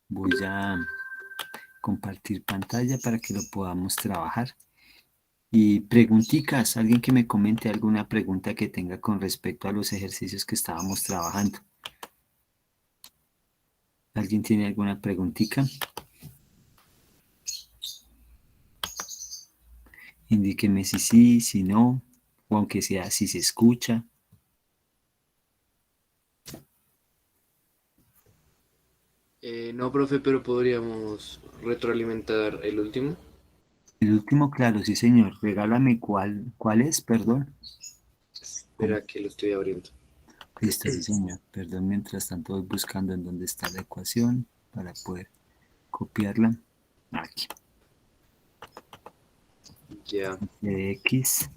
Voy a compartir pantalla para que lo podamos trabajar. Y preguntitas, alguien que me comente alguna pregunta que tenga con respecto a los ejercicios que estábamos trabajando. ¿Alguien tiene alguna preguntita? Indíqueme si sí, si no, o aunque sea si se escucha. No, profe, pero podríamos retroalimentar el último. El último, claro, sí señor. Regálame cuál es, perdón. ¿Cómo? Espera que lo estoy abriendo. Listo, sí señor. Perdón, mientras tanto voy buscando en dónde está la ecuación para poder copiarla. Aquí. Ya. De X.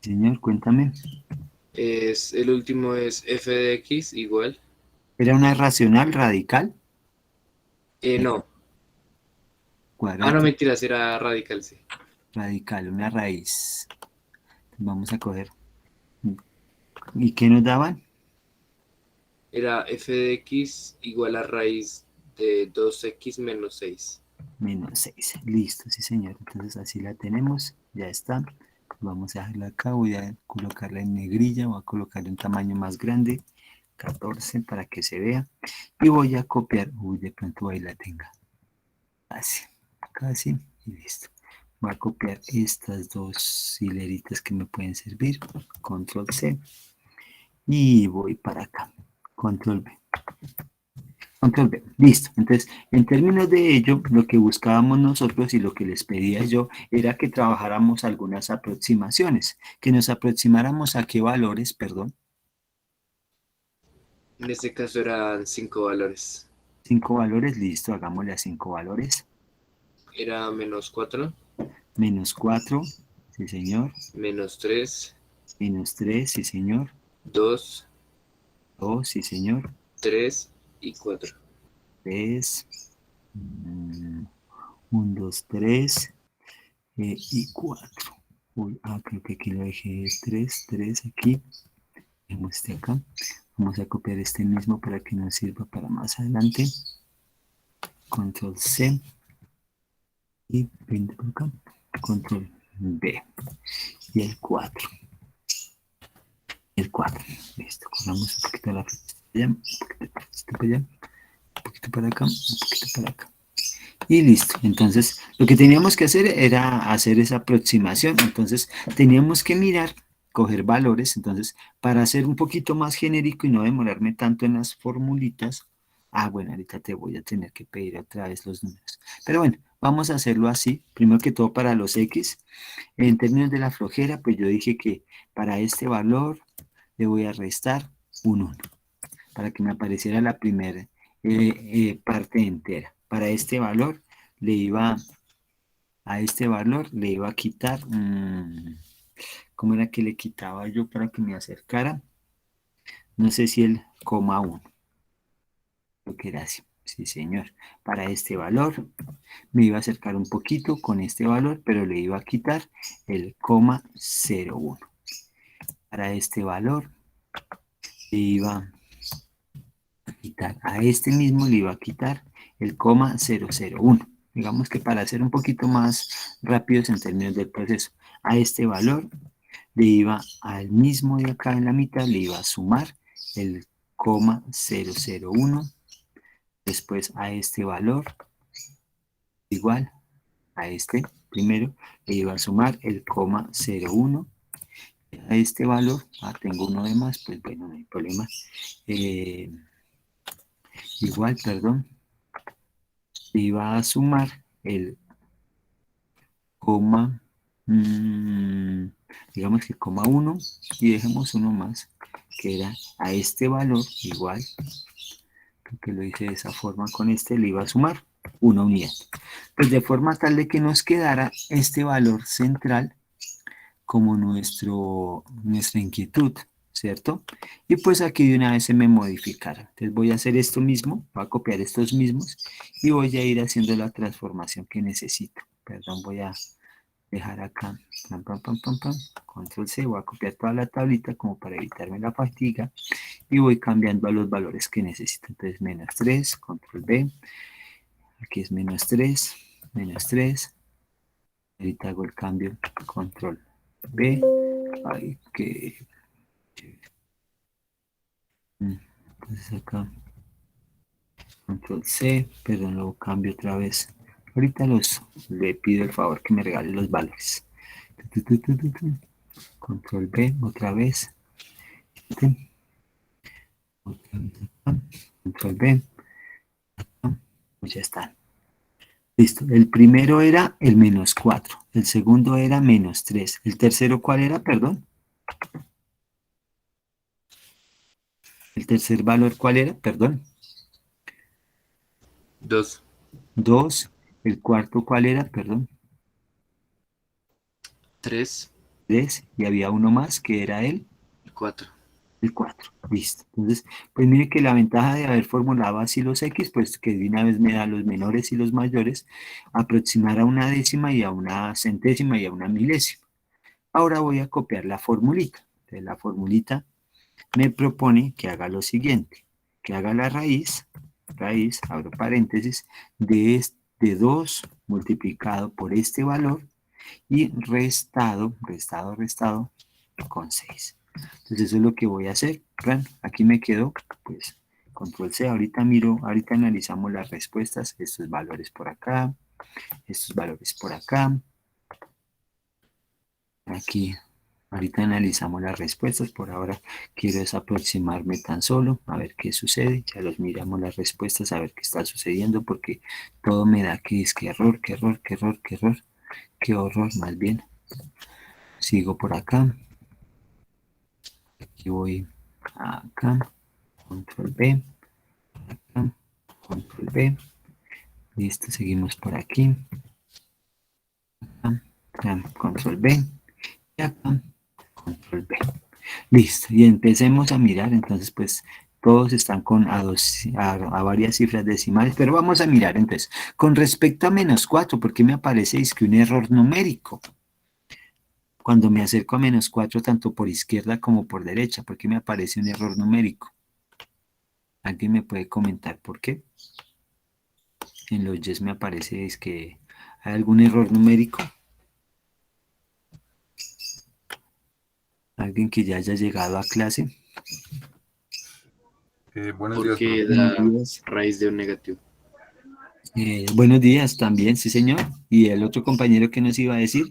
Señor, cuéntame. El último es f de x igual. ¿Era una racional radical? No. Ah, no, Cuadrática, mentiras, era radical, sí. radical, una raíz. Vamos a coger. ¿Y qué nos daban? Era f de x igual a raíz de 2x menos 6. Menos 6. Listo, sí señor. Entonces así la tenemos. Ya está. Vamos a dejarla acá. Voy a colocarla en negrilla. Voy a colocarle un tamaño más grande. 14 para que se vea. Y voy a copiar. Uy, de pronto ahí la tenga. Casi. Casi. Y listo. Voy a copiar estas dos hileritas que me pueden servir. Control C. Y voy para acá. Control V. Control B. Listo. Entonces, en términos de ello, lo que buscábamos nosotros y lo que les pedía yo era que trabajáramos algunas aproximaciones, que nos aproximáramos a qué valores, perdón, En este caso eran 5 valores. 5 valores, listo, hagámosle a 5 valores, Era menos 4, menos 4, sí señor, menos 3, menos 3, sí señor, 2, 2, sí señor, 3 y 4. 3, 1, 2, 3 y 4. Uy, creo que aquí lo dejé 3, 3 aquí. Dejemos este acá. Vamos a copiar este mismo para que nos sirva para más adelante. Control C y 20 por acá. Control B. Y el 4. El 4. Listo. Corramos un poquito la flecha allá, un poquito para allá, un poquito para acá, un poquito para acá. Y listo. Entonces, lo que teníamos que hacer era hacer esa aproximación. Entonces, teníamos que mirar, coger valores. Entonces, para hacer un poquito más genérico y no demorarme tanto en las formulitas, bueno, ahorita te voy a tener que pedir otra vez los números. Pero bueno, vamos a hacerlo así. Primero que todo para los X. En términos de la flojera, pues yo dije que para este valor le voy a restar un 1 para que me apareciera la primera parte entera. Para este valor le iba a quitar, ¿cómo era que le quitaba yo para que me acercara? No sé si el coma 1, lo que era así. Sí, señor. Para este valor me iba a acercar un poquito con este valor, pero le iba a quitar el coma 0,1. Para este valor le iba a quitar, a este mismo le iba a quitar el coma 001. Digamos que para ser un poquito más rápidos en términos del proceso, a este valor le iba al mismo de acá en la mitad, le iba a sumar el coma 001. Después a este valor, igual a este primero, le iba a sumar el coma 01. A este valor, tengo uno de más, pues bueno, no hay problema. Eh, igual, perdón, iba a sumar el coma, digamos que coma 1 y dejemos uno más, que era a este valor igual, que lo hice de esa forma con este, le iba a sumar una unidad. Pues de forma tal de que nos quedara este valor central como nuestra inquietud, ¿cierto? Y pues aquí de una vez se me modificaron. Entonces voy a hacer esto mismo, voy a copiar estos mismos y voy a ir haciendo la transformación que necesito. Perdón, voy a dejar acá, pam, pam, pam, pam, pam, control C, voy a copiar toda la tablita como para evitarme la fatiga y voy cambiando a los valores que necesito. Entonces menos 3, control B, aquí es menos 3, ahorita hago el cambio, control B, ay, que... Entonces acá, control C, perdón, lo cambio otra vez. Ahorita le pido el favor que me regale los valores. Control B, otra vez. Control B, pues ya está. Listo, el primero era el menos 4, el segundo era menos 3, el tercero ¿cuál era? Perdón. El tercer valor ¿cuál era? Perdón. 2, 2, el cuarto ¿cuál era? Perdón. 3, 3, y había uno más que era y 4. el 4. Listo. Entonces, pues mire que la ventaja de haber formulado así los X, pues que de una vez me da los menores y los mayores, aproximar a una décima y a una centésima y a una milésima. Ahora voy a copiar la formulita. Entonces, la formulita me propone que haga lo siguiente, que haga la raíz, abro paréntesis, de 2 multiplicado por este valor y restado con 6. Entonces eso es lo que voy a hacer. Vean, aquí me quedó, pues, control C, ahorita miro, ahorita analizamos las respuestas, estos valores por acá, estos valores por acá, aquí, ahorita analizamos las respuestas, por ahora quiero es aproximarme tan solo, a ver qué sucede, ya los miramos las respuestas, a ver qué está sucediendo, porque todo me da que es que error, que error, que error, que error, qué horror más bien. Sigo por acá, aquí voy acá, control B, acá, control B, listo, seguimos por aquí, acá, control B, y acá, control B. Listo, y empecemos a mirar, entonces pues todos están con a varias cifras decimales, pero vamos a mirar entonces, con respecto a menos 4, ¿por qué me aparece que un error numérico? Cuando me acerco a menos 4, tanto por izquierda como por derecha, ¿por qué me aparece un error numérico? ¿Alguien me puede comentar por qué? En los yes me aparece es que hay algún error numérico. ¿Alguien que ya haya llegado a clase? Buenos días, Porque profe. Buenos da días. raíz de un negativo. Buenos días también, sí señor. ¿Y el otro compañero que nos iba a decir?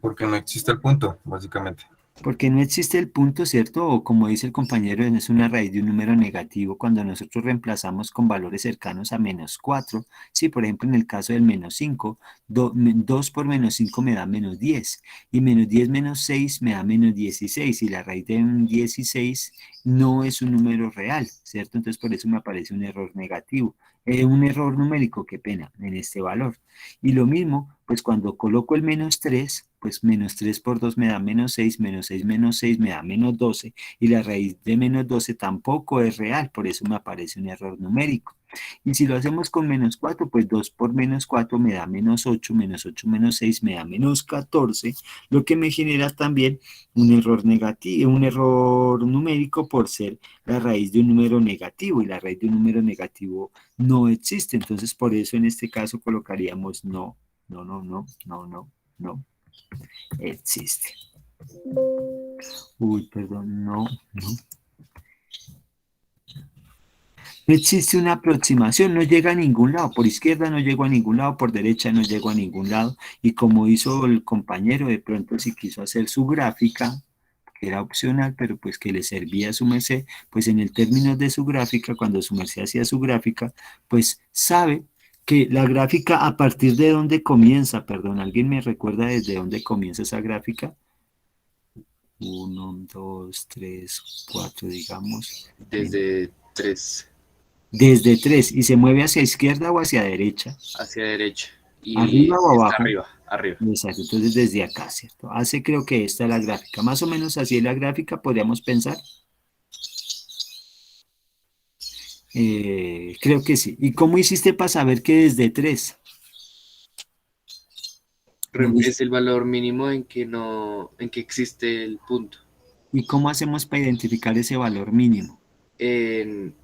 Porque no existe el punto, básicamente. Porque no existe el punto, ¿cierto? O como dice el compañero, es una raíz de un número negativo cuando nosotros reemplazamos con valores cercanos a menos 4. Sí, por ejemplo, en el caso del menos 5, 2 por menos 5 me da menos 10. Y menos 10 menos 6 me da menos 16. Y la raíz de un 16 no es un número real, ¿cierto? Entonces por eso me aparece un error negativo. Un error numérico, qué pena, en este valor. Y lo mismo, pues cuando coloco el menos 3, pues menos 3 por 2 me da menos 6 menos 6 me da menos 12, y la raíz de menos 12 tampoco es real, por eso me aparece un error numérico. Y si lo hacemos con menos 4, pues 2 por menos 4 me da menos 8 menos 6 me da menos 14, lo que me genera también un error negativo, un error numérico por ser la raíz de un número negativo, y la raíz de un número negativo no existe. Entonces, por eso en este caso colocaríamos no, no, no, no, no, no, no existe. Uy, perdón, no, no. No existe una aproximación, no llega a ningún lado. Por izquierda no llego a ningún lado, por derecha no llego a ningún lado. Y como hizo el compañero, de pronto si quiso hacer su gráfica, que era opcional, pero pues que le servía a su merced, pues en el término de su gráfica, cuando su merced hacía su gráfica, pues sabe que la gráfica a partir de dónde comienza, perdón, ¿alguien me recuerda desde dónde comienza esa gráfica? 1, 2, 3, 4, digamos. Desde 3 Desde 3, ¿y se mueve hacia izquierda o hacia derecha? hacia derecha. Y ¿Arriba o está abajo? arriba, arriba. Exacto, entonces desde acá, ¿cierto? Hace creo que esta es la gráfica. Más o menos así es la gráfica, podríamos pensar. Creo que sí. ¿Y cómo hiciste para saber que desde 3? Es el valor mínimo en que no, en que existe el punto. ¿Y cómo hacemos para identificar ese valor mínimo? En,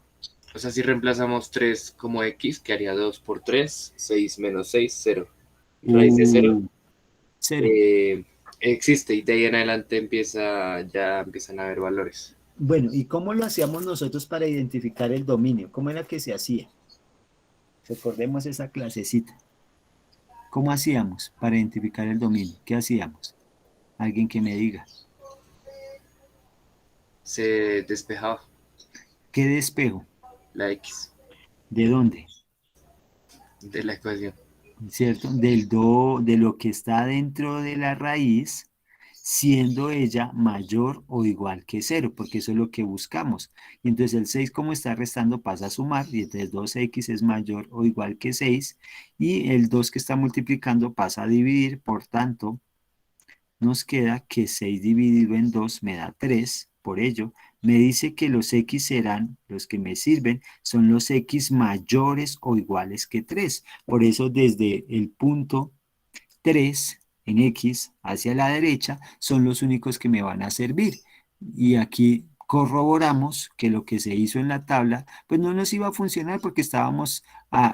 o sea, si reemplazamos 3 como x, que haría 2 por 3, 6 menos 6, 0. Raíz de 0 Uh, cero. existe y de ahí en adelante ya empiezan a haber valores. Bueno, ¿y cómo lo hacíamos nosotros para identificar el dominio? ¿Cómo era que se hacía? Recordemos esa clasecita. ¿Cómo hacíamos para identificar el dominio? ¿Qué hacíamos? Alguien que me diga. Se despejaba ¿Qué despejo? la x ¿De dónde? de la ecuación. ¿Cierto? De lo que está dentro de la raíz, siendo ella mayor o igual que cero, porque eso es lo que buscamos. Y entonces el 6 como está restando pasa a sumar, y entonces 2x es mayor o igual que 6 y el 2 que está multiplicando pasa a dividir, por tanto, nos queda que 6 dividido en 2 me da 3. Por ello, me dice que los x serán, los que me sirven, son los x mayores o iguales que 3. Por eso, desde el punto 3 en x hacia la derecha son los únicos que me van a servir. Y aquí corroboramos que lo que se hizo en la tabla, pues no nos iba a funcionar porque estábamos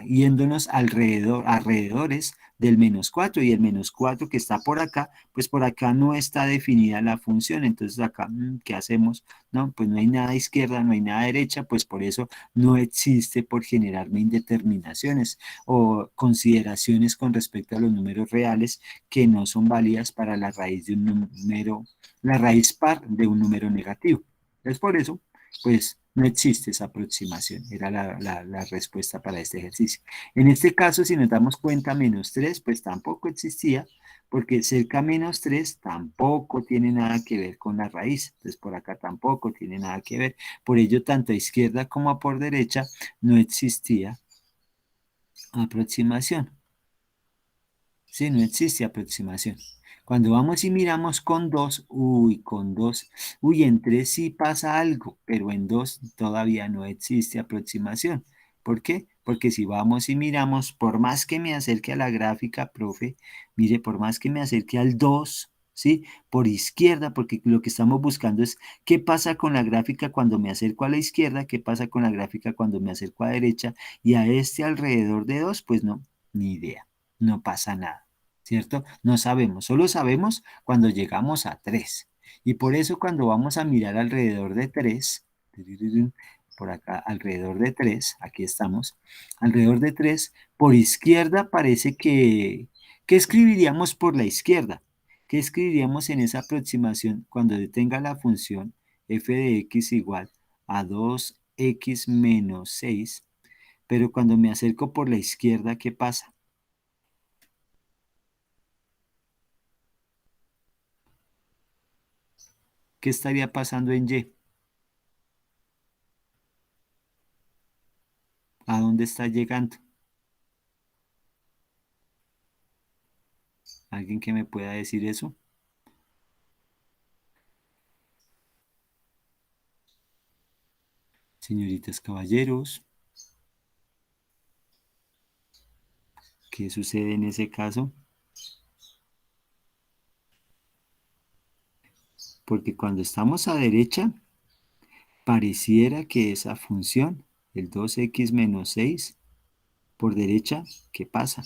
yéndonos alrededores del -4 y el -4 que está por acá, pues por acá no está definida la función. Entonces acá, ¿qué hacemos? No, pues no hay nada a izquierda, no hay nada a derecha, pues por eso no existe por generarme indeterminaciones o consideraciones con respecto a los números reales que no son válidas para la raíz de un número, la raíz par de un número negativo. Es por eso, pues no existe esa aproximación, era la respuesta para este ejercicio. En este caso, si nos damos cuenta, -3, pues tampoco existía, porque cerca -3 tampoco tiene nada que ver con la raíz, entonces por acá tampoco tiene nada que ver. Por ello, tanto a izquierda como a por derecha no existía aproximación. Sí, no existe aproximación. Cuando vamos y miramos con 2, con 2, en 3 sí pasa algo, pero en 2 todavía no existe aproximación. ¿Por qué? Porque si vamos y miramos, por más que me acerque a la gráfica, profe, mire, por más que me acerque al 2, ¿sí? Por izquierda, porque lo que estamos buscando es qué pasa con la gráfica cuando me acerco a la izquierda, qué pasa con la gráfica cuando me acerco a derecha, y a este alrededor de 2, pues no, ni idea, no pasa nada. ¿Cierto? No sabemos, solo sabemos cuando llegamos a 3. Y por eso cuando vamos a mirar alrededor de 3, por acá alrededor de 3, aquí estamos, alrededor de 3, por izquierda parece ¿qué escribiríamos por la izquierda? ¿Qué escribiríamos en esa aproximación cuando detenga la función f de x igual a 2x menos 6? Pero cuando me acerco por la izquierda, ¿qué pasa? ¿Qué estaría pasando en Y? ¿A dónde está llegando? ¿Alguien que me pueda decir eso? Señoritas, caballeros, ¿qué sucede en ese caso? Porque cuando estamos a derecha, pareciera que esa función, el 2x menos 6, por derecha, ¿qué pasa?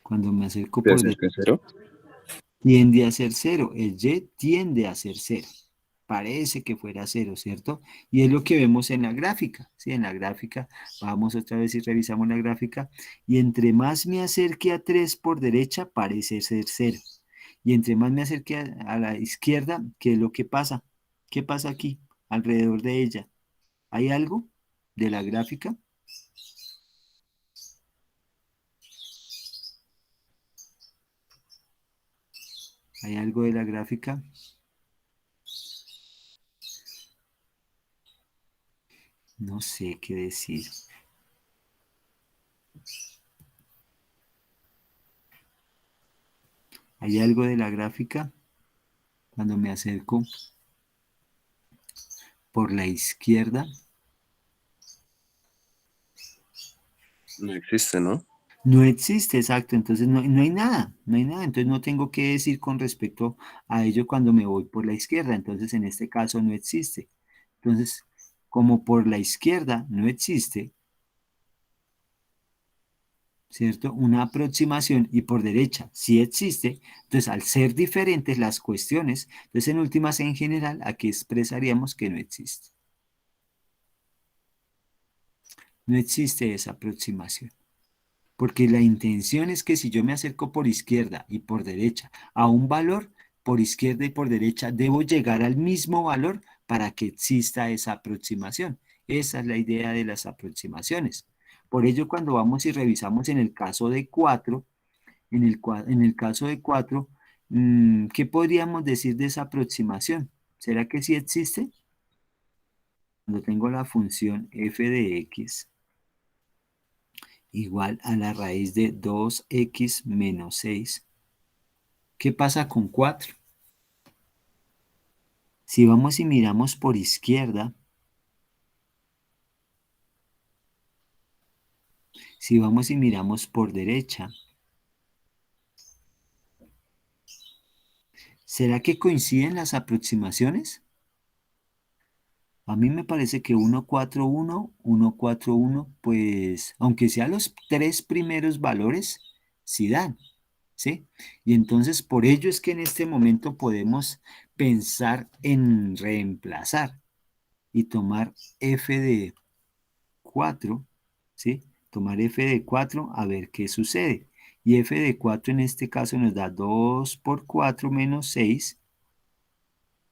Cuando me acerco ¿De por hacer que derecha, cero? tiende a ser cero. El y tiende a ser cero. Parece que fuera cero, ¿cierto? Y es lo que vemos en la gráfica. ¿Sí? En la gráfica, vamos otra vez y revisamos la gráfica. Y entre más me acerque a 3 por derecha, parece ser cero. Y entre más me acerque a la izquierda, ¿qué es lo que pasa? ¿Qué pasa aquí, alrededor de ella? ¿Hay algo de la gráfica? ¿Hay algo de la gráfica? No sé qué decir. ¿Hay algo de la gráfica? Cuando me acerco por la izquierda, No existe, ¿no? No existe, exacto, entonces no hay nada, entonces no tengo que decir con respecto a ello cuando me voy por la izquierda, entonces en este caso no existe. Entonces, como por la izquierda no existe, ¿cierto? Una aproximación y por derecha sí existe, entonces al ser diferentes las cuestiones, entonces en últimas en general aquí expresaríamos que no existe. No existe esa aproximación. Porque la intención es que si yo me acerco por izquierda y por derecha a un valor, por izquierda y por derecha debo llegar al mismo valor para que exista esa aproximación. Esa es la idea de las aproximaciones. Por ello, cuando vamos y revisamos en el caso de 4, en el caso de 4, ¿qué podríamos decir de esa aproximación? ¿Será que sí existe? Cuando tengo la función f de x igual a la raíz de 2x menos 6. ¿Qué pasa con 4? Si vamos y miramos por izquierda, si vamos y miramos por derecha, ¿será que coinciden las aproximaciones? A mí me parece que 141, 141, pues, aunque sean los tres primeros valores, sí dan, ¿sí? Y entonces por ello es que en este momento podemos pensar en reemplazar y tomar f de 4, ¿sí? Tomar f de 4 a ver qué sucede. Y f de 4 en este caso nos da 2 por 4 menos 6,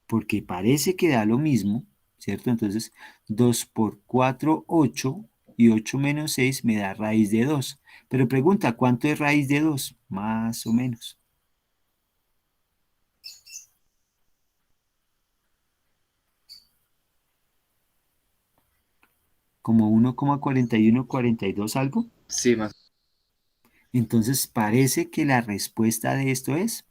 porque parece que da lo mismo, ¿cierto? Entonces 2 por 4, 8, y 8 menos 6 me da raíz de 2. Pero pregunta, ¿cuánto es raíz de 2? Más o menos. Como 1,4142 algo. Sí, más. Entonces parece que la respuesta de esto es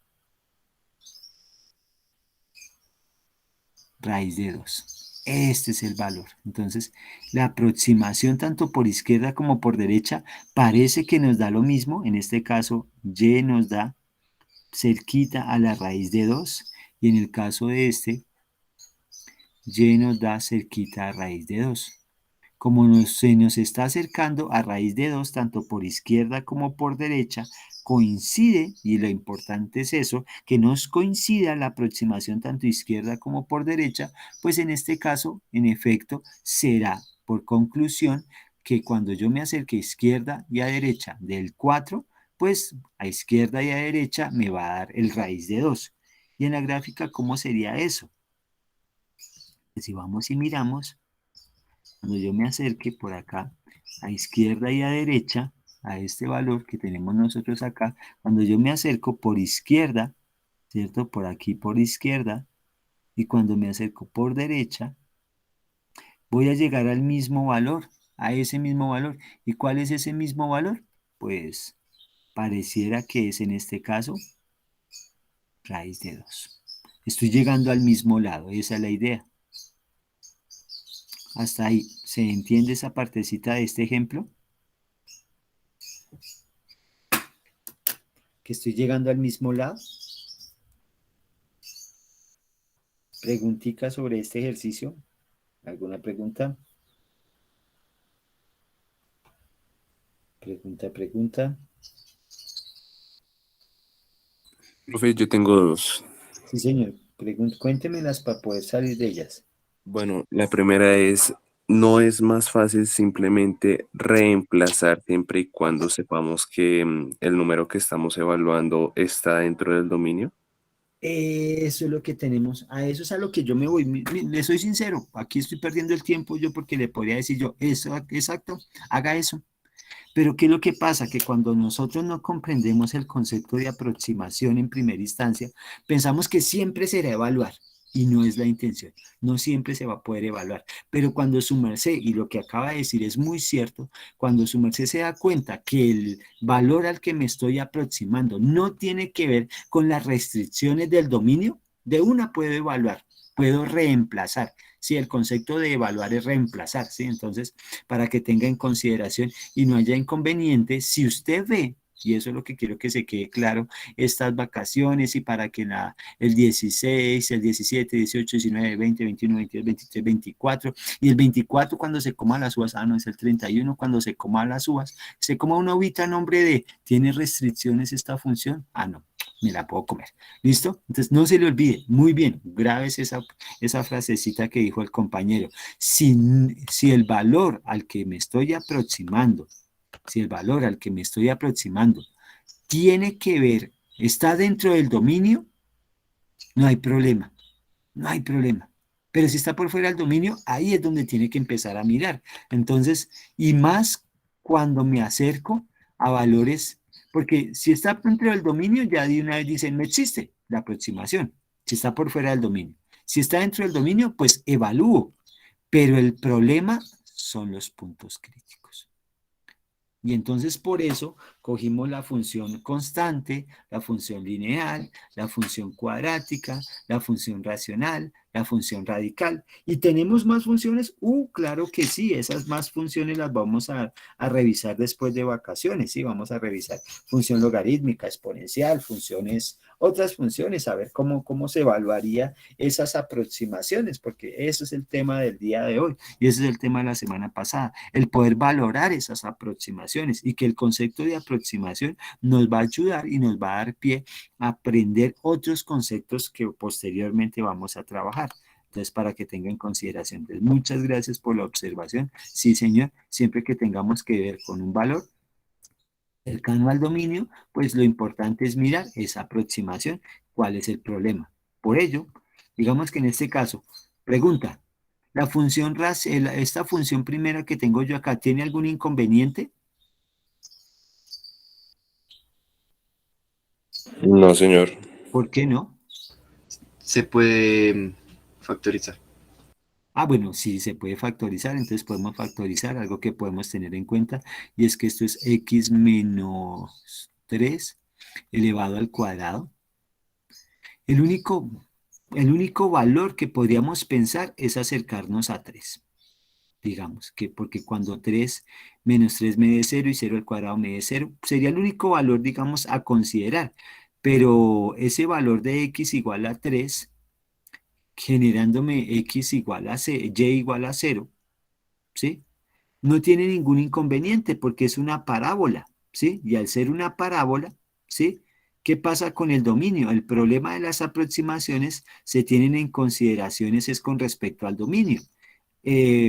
raíz de 2. Este es el valor. Entonces, la aproximación tanto por izquierda como por derecha parece que nos da lo mismo. En este caso, y nos da cerquita a la raíz de 2. Y en el caso de este, y nos da cerquita a raíz de 2. Como se nos está acercando a raíz de 2, tanto por izquierda como por derecha, coincide, y lo importante es eso, que nos coincida la aproximación tanto izquierda como por derecha, pues en este caso, en efecto, será por conclusión que cuando yo me acerque a izquierda y a derecha del 4, pues a izquierda y a derecha me va a dar el raíz de 2. Y en la gráfica, ¿cómo sería eso? Si vamos y miramos, cuando yo me acerque por acá, a izquierda y a derecha, a este valor que tenemos nosotros acá, cuando yo me acerco por izquierda, ¿cierto? Por aquí por izquierda, y cuando me acerco por derecha, voy a llegar al mismo valor, a ese mismo valor. ¿Y cuál es ese mismo valor? Pues pareciera que es en este caso raíz de 2. Estoy llegando al mismo lado, esa es la idea. Hasta ahí, ¿se entiende esa partecita de este ejemplo? Que estoy llegando al mismo lado. Preguntica sobre este ejercicio. ¿Alguna pregunta? Pregunta. Profe, yo tengo dos. Sí, señor. Cuéntemelas para poder salir de ellas. Bueno, la primera es, ¿no es más fácil simplemente reemplazar siempre y cuando sepamos que el número que estamos evaluando está dentro del dominio? Eso es lo que tenemos. A eso es a lo que yo me voy. Le soy sincero. Aquí estoy perdiendo el tiempo yo porque le podría decir yo, eso, exacto, haga eso. Pero ¿qué es lo que pasa? Que cuando nosotros no comprendemos el concepto de aproximación en primera instancia, pensamos que siempre será evaluar y no es la intención. No siempre se va a poder evaluar. Pero cuando su merced, y lo que acaba de decir es muy cierto, cuando su merced se da cuenta que el valor al que me estoy aproximando no tiene que ver con las restricciones del dominio, de una puedo evaluar. puedo reemplazar. Sí, el concepto de evaluar es reemplazar, ¿sí? Entonces, para que tenga en consideración y no haya inconveniente, si usted ve, y eso es lo que quiero que se quede claro, estas vacaciones y para que el 16, el 17, 18, 19, 20, 21, 22, 23, 24, y el 24 cuando se coma las uvas, no, es el 31 cuando se coma las uvas, se coma una uvita a nombre de, ¿tiene restricciones esta función? No, me la puedo comer. ¿Listo? Entonces, no se le olvide. Muy bien, grabes esa frasecita que dijo el compañero. Si el valor al que me estoy aproximando, si el valor al que me estoy aproximando tiene que ver, está dentro del dominio, no hay problema, no hay problema. Pero si está por fuera del dominio, ahí es donde tiene que empezar a mirar. Entonces, y más cuando me acerco a valores, porque si está dentro del dominio, ya de una vez dicen, no existe la aproximación, si está por fuera del dominio. Si está dentro del dominio, pues evalúo, pero el problema son los puntos críticos. Y entonces por eso cogimos la función constante, la función lineal, la función cuadrática, la función racional, la función radical. ¿Y tenemos más funciones? Claro que sí, esas más funciones las vamos a revisar después de vacaciones, sí, vamos a revisar función logarítmica, exponencial, otras funciones, a ver cómo se evaluaría esas aproximaciones, porque eso es el tema del día de hoy y ese es el tema de la semana pasada, el poder valorar esas aproximaciones y que el concepto de aproximación nos va a ayudar y nos va a dar pie a aprender otros conceptos que posteriormente vamos a trabajar. Entonces, para que tenga en consideración. Entonces, muchas gracias por la observación. Sí, señor, siempre que tengamos que ver con un valor cercano al dominio, pues lo importante es mirar esa aproximación, cuál es el problema. Por ello, digamos que en este caso, pregunta, ¿la función esta función primera que tengo yo acá, tiene algún inconveniente? No, señor. ¿Por qué no? Se puede factorizar. Bueno, sí, se puede factorizar, entonces podemos factorizar algo que podemos tener en cuenta, y es que esto es x menos 3 elevado al cuadrado. El único valor que podríamos pensar es acercarnos a 3. Digamos que porque cuando 3 menos 3 me dé 0 y 0 al cuadrado me dé 0, sería el único valor, digamos, a considerar. Pero ese valor de x igual a 3, generándome x igual a y igual a 0, ¿sí? No tiene ningún inconveniente porque es una parábola, ¿sí? Y al ser una parábola, ¿sí? ¿Qué pasa con el dominio? El problema de las aproximaciones se tienen en consideraciones es con respecto al dominio.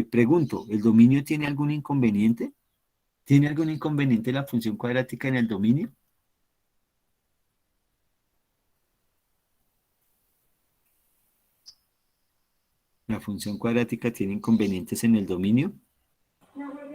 Pregunto, ¿el dominio tiene algún inconveniente? ¿Tiene algún inconveniente la función cuadrática en el dominio? ¿La función cuadrática tiene inconvenientes en el dominio?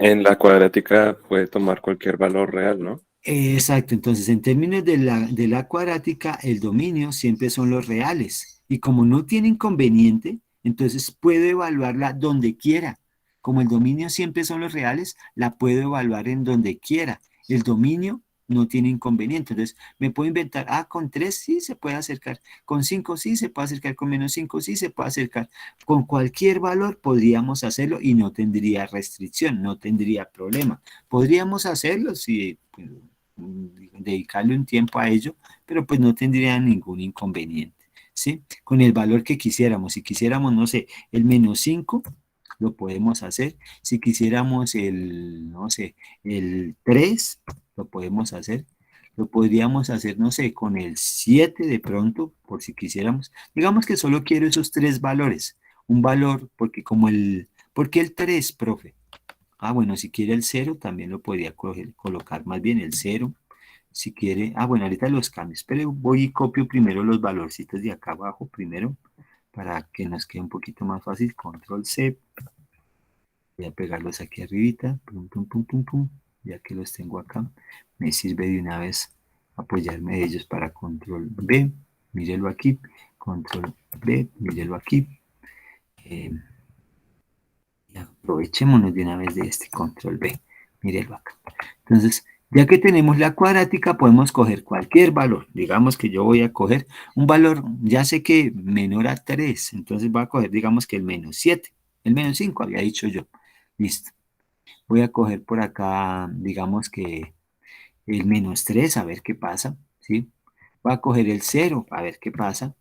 En la cuadrática puede tomar cualquier valor real, ¿no? Exacto, entonces en términos de la cuadrática, el dominio siempre son los reales. Y como no tiene inconveniente, entonces puedo evaluarla donde quiera. Como el dominio siempre son los reales, la puedo evaluar en donde quiera. El dominio no tiene inconveniente. Entonces me puedo inventar, con 3 sí se puede acercar, con 5 sí se puede acercar, con menos 5 sí se puede acercar. Con cualquier valor podríamos hacerlo y no tendría restricción, no tendría problema. Podríamos hacerlo si dedicarle un tiempo a ello, pero pues no tendría ningún inconveniente, ¿sí? Con el valor que quisiéramos, si quisiéramos, no sé, el menos 5, lo podemos hacer. Si quisiéramos no sé, el 3, lo podemos hacer. Lo podríamos hacer, no sé, con el 7 de pronto, por si quisiéramos. Digamos que solo quiero esos 3 valores. Un valor, porque ¿por qué el 3, profe? Bueno, si quiere el 0, también lo podría colocar más bien el 0. Si quiere, bueno, ahorita los cambios, pero voy y copio primero los valorcitos de acá abajo, primero, para que nos quede un poquito más fácil. Control C. Voy a pegarlos aquí arribita, pum, pum, pum, pum, pum. Ya que los tengo acá, me sirve de una vez apoyarme de ellos para control B. Mírelo aquí, control B, mírelo aquí. Y aprovechémonos de una vez de este control B. Mírelo acá. Entonces, Ya que tenemos la cuadrática, podemos coger cualquier valor. Digamos que yo voy a coger un valor, ya sé que menor a 3, entonces voy a coger, digamos que el menos 7, el menos 5 había dicho yo. Listo. Voy a coger por acá, digamos que el menos 3, a ver qué pasa, ¿sí? Voy a coger el 0, a ver qué pasa.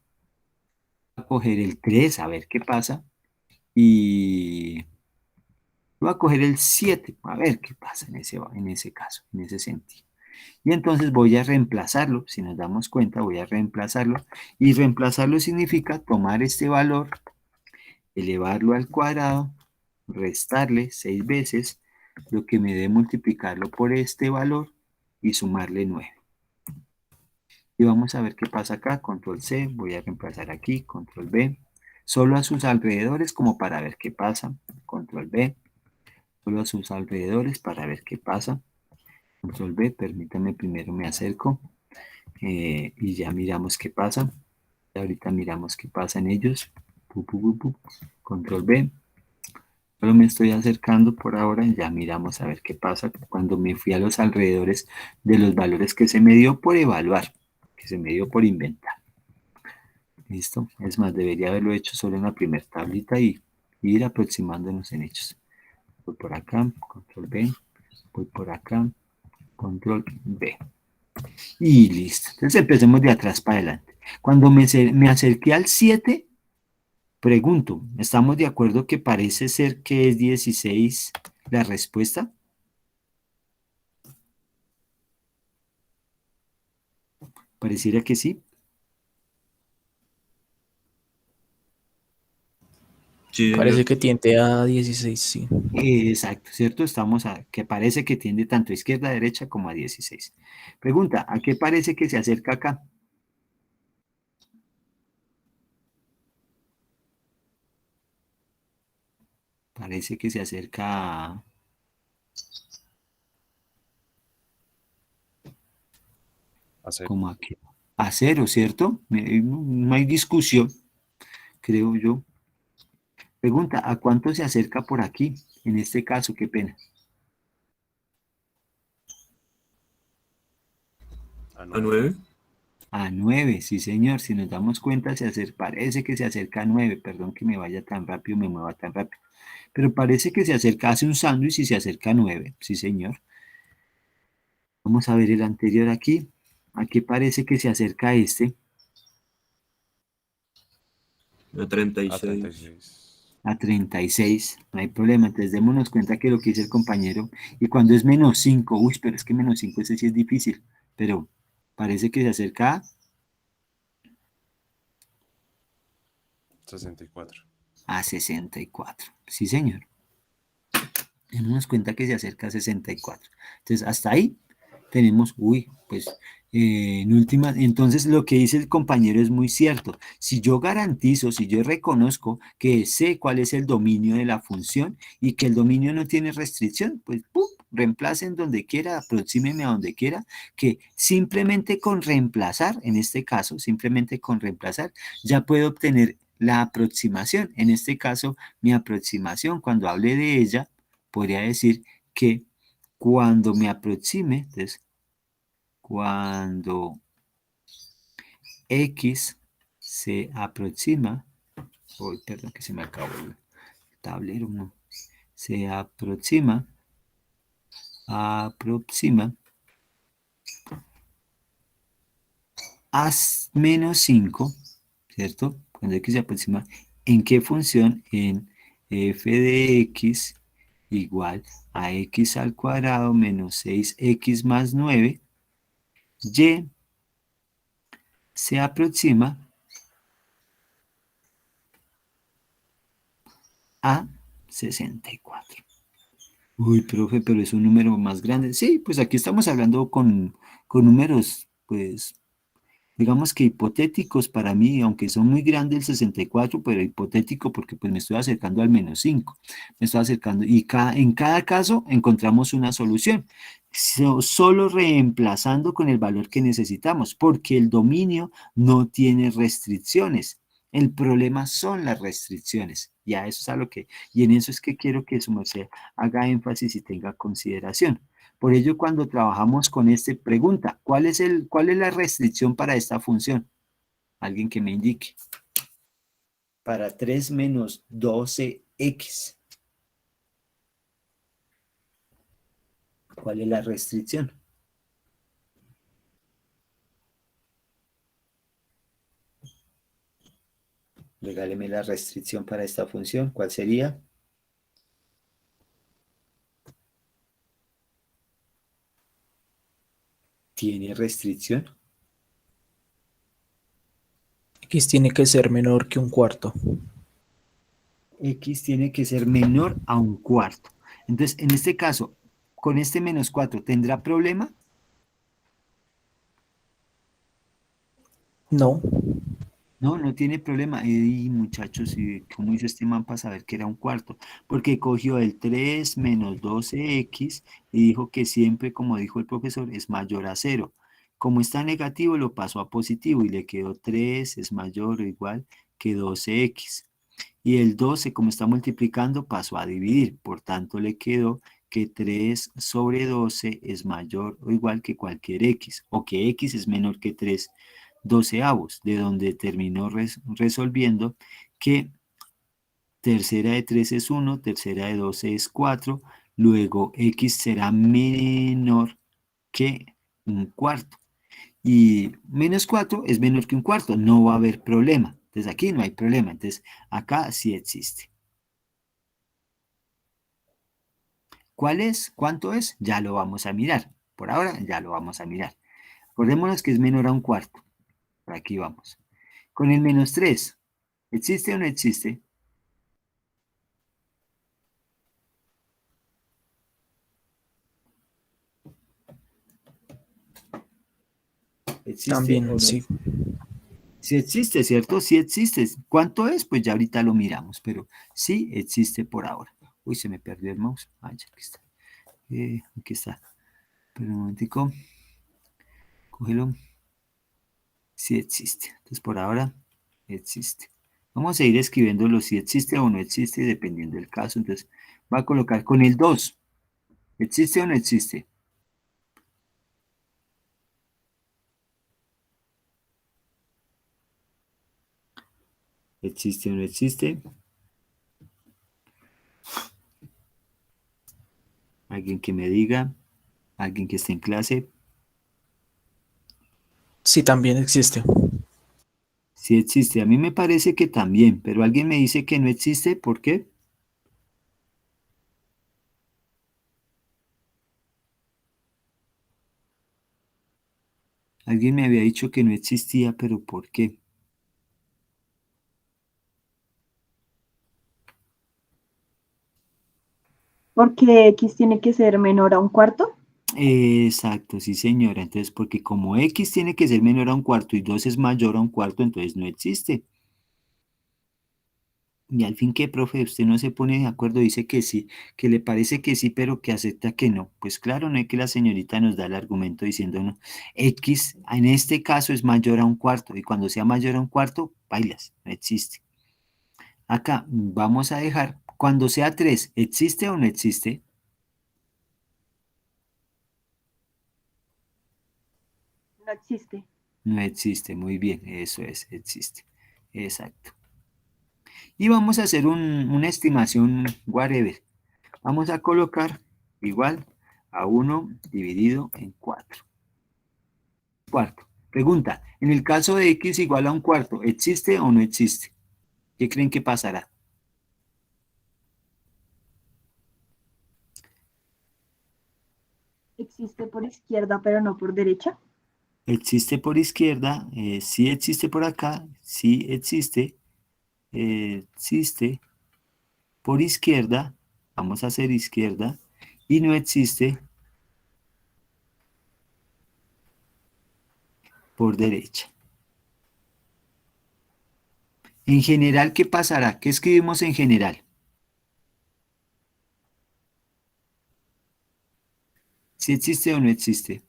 Voy a coger el 3, a ver qué pasa. Y voy a coger el 7, a ver qué pasa en ese caso, en ese sentido. Y entonces voy a reemplazarlo, si nos damos cuenta, voy a reemplazarlo. Y reemplazarlo significa tomar este valor, elevarlo al cuadrado, restarle 6 veces, lo que me dé multiplicarlo por este valor y sumarle 9. Y vamos a ver qué pasa acá, control C, voy a reemplazar aquí, control B, solo a sus alrededores como para ver qué pasa, control B, solo a sus alrededores para ver qué pasa, control B, permítame primero me acerco, y ya miramos qué pasa. Y ahorita miramos qué pasa en ellos. Control B. Solo me estoy acercando por ahora. Ya miramos a ver qué pasa cuando me fui a los alrededores de los valores que se me dio por evaluar, que se me dio por inventar. Listo. Es más, debería haberlo hecho solo en la primera tablita y ir aproximándonos en ellos. Voy por acá, control B. Voy por acá, control B. Y listo. Entonces empecemos de atrás para adelante. Cuando me acerqué al 7, pregunto, ¿estamos de acuerdo que parece ser que es 16 la respuesta? Pareciera que sí. Sí, Parece señor. que tiende a 16, sí. Exacto, ¿cierto? Estamos a que parece que tiende tanto a izquierda a derecha como a 16. Pregunta, ¿a qué parece que se acerca acá? Parece que se acerca A cero. como a 0, ¿cierto? No hay discusión, creo yo. Pregunta, ¿a cuánto se acerca por aquí? En este caso, qué pena. A ¿A 9. 9? A 9, sí señor, si nos damos cuenta parece que se acerca a 9, perdón que me vaya tan rápido, me mueva tan rápido, pero parece que se acerca, hace un sándwich y se acerca a 9, sí señor. Vamos a ver el anterior aquí, aquí parece que se acerca a este, A A 36. 36. a 36, no hay problema, entonces démonos cuenta que lo que dice el compañero, y cuando es menos 5, uy, pero es que menos 5 ese sí es difícil, pero parece que se acerca 64. a 64, sí señor. Démonos cuenta que se acerca a 64. Entonces, hasta ahí tenemos, pues, en última, entonces lo que dice el compañero es muy cierto. Si yo garantizo, si yo reconozco que sé cuál es el dominio de la función y que el dominio no tiene restricción, pues, ¡pum!, reemplacen donde quiera, aproxímeme a donde quiera, que simplemente con reemplazar, en este caso, simplemente con reemplazar, ya puedo obtener la aproximación. En este caso, mi aproximación, cuando hable de ella, podría decir que cuando me aproxime, entonces, cuando X se aproxima, perdón que se me acabó el tablero, no, se aproxima a menos 5, ¿cierto? Cuando X se aproxima, ¿en qué función? En f de X igual a X al cuadrado menos 6X más 9, Y se aproxima a 64. Uy, profe, pero es un número más grande. Sí, pues aquí estamos hablando con números, pues, digamos que hipotéticos para mí, aunque son muy grandes el 64, pero hipotético porque pues me estoy acercando al menos 5. Me estoy acercando y en cada caso encontramos una solución. Solo reemplazando con el valor que necesitamos, porque el dominio no tiene restricciones. El problema son las restricciones. Ya eso es a lo que, y en eso es que quiero que su merced haga énfasis y tenga consideración. Por ello, cuando trabajamos con este, pregunta, ¿cuál es la restricción para esta función? Alguien que me indique. Para 3 menos 12x. ¿Cuál es la restricción? Regáleme la restricción para esta función. ¿Cuál sería? ¿Tiene restricción? X tiene que ser menor que un cuarto. X tiene que ser menor a un cuarto. Entonces, en este caso, con este menos 4, ¿tendrá problema? No. No, no tiene problema. Y muchachos, ¿y cómo hizo este man para saber que era un cuarto? Porque cogió el 3 menos 12x y dijo que siempre, como dijo el profesor, es mayor a 0. Como está negativo, lo pasó a positivo y le quedó 3 es mayor o igual que 12x. Y el 12, como está multiplicando, pasó a dividir. Por tanto, le quedó que 3 sobre 12 es mayor o igual que cualquier x, o que x es menor que 3 doceavos, de donde terminó resolviendo que tercera de 3 es 1, tercera de 12 es 4, luego x será menor que un cuarto. Y menos 4 es menor que un cuarto, no va a haber problema. Entonces aquí no hay problema, entonces acá sí existe. ¿Cuál es? ¿Cuánto es? Ya lo vamos a mirar. Por ahora ya lo vamos a mirar. Acordémonos que es menor a un cuarto. Por aquí vamos. Con el menos 3, ¿existe o no existe? ¿Existe o También, no? sí. Sí existe, ¿cierto? Sí existe. ¿Cuánto es? Pues ya ahorita lo miramos, pero sí existe por ahora. Uy, se me perdió el mouse. Ah, ya, aquí está. Aquí está. Pero un momentico. Cógelo. Sí existe. Entonces, por ahora, existe. Vamos a ir escribiéndolo si existe o no existe, dependiendo del caso. Entonces, va a colocar con el 2. ¿Existe o no existe? ¿Existe o no existe? Alguien que me diga. Alguien que esté en clase. Sí, también existe. Sí existe. A mí me parece que también, pero alguien me dice que no existe. ¿Por qué? Alguien me había dicho que no existía, pero ¿por qué? Porque X tiene que ser menor a un cuarto. Exacto, sí señora. Entonces, porque como X tiene que ser menor a un cuarto y 2 es mayor a un cuarto, entonces no existe. Y al fin, ¿qué, profe? Usted no se pone de acuerdo, dice que sí, que le parece que sí, pero que acepta que no. Pues claro, no es que la señorita nos da el argumento diciendo no. X en este caso es mayor a un cuarto y cuando sea mayor a un cuarto, bailas, no existe. Acá vamos a dejar, cuando sea 3, ¿existe o no existe? No existe. No existe, muy bien, eso es, existe. Exacto. Y vamos a hacer una estimación whatever. Vamos a colocar igual a 1 dividido en 4. Cuarto. Pregunta, en el caso de x igual a un cuarto, ¿existe o no existe? ¿Qué creen que pasará? Existe por izquierda, pero no por derecha. Existe por izquierda, sí existe por acá, sí existe, existe por izquierda, vamos a hacer izquierda, y no existe por derecha. En general, ¿qué pasará? ¿Qué escribimos en general? ¿Si existe o no existe?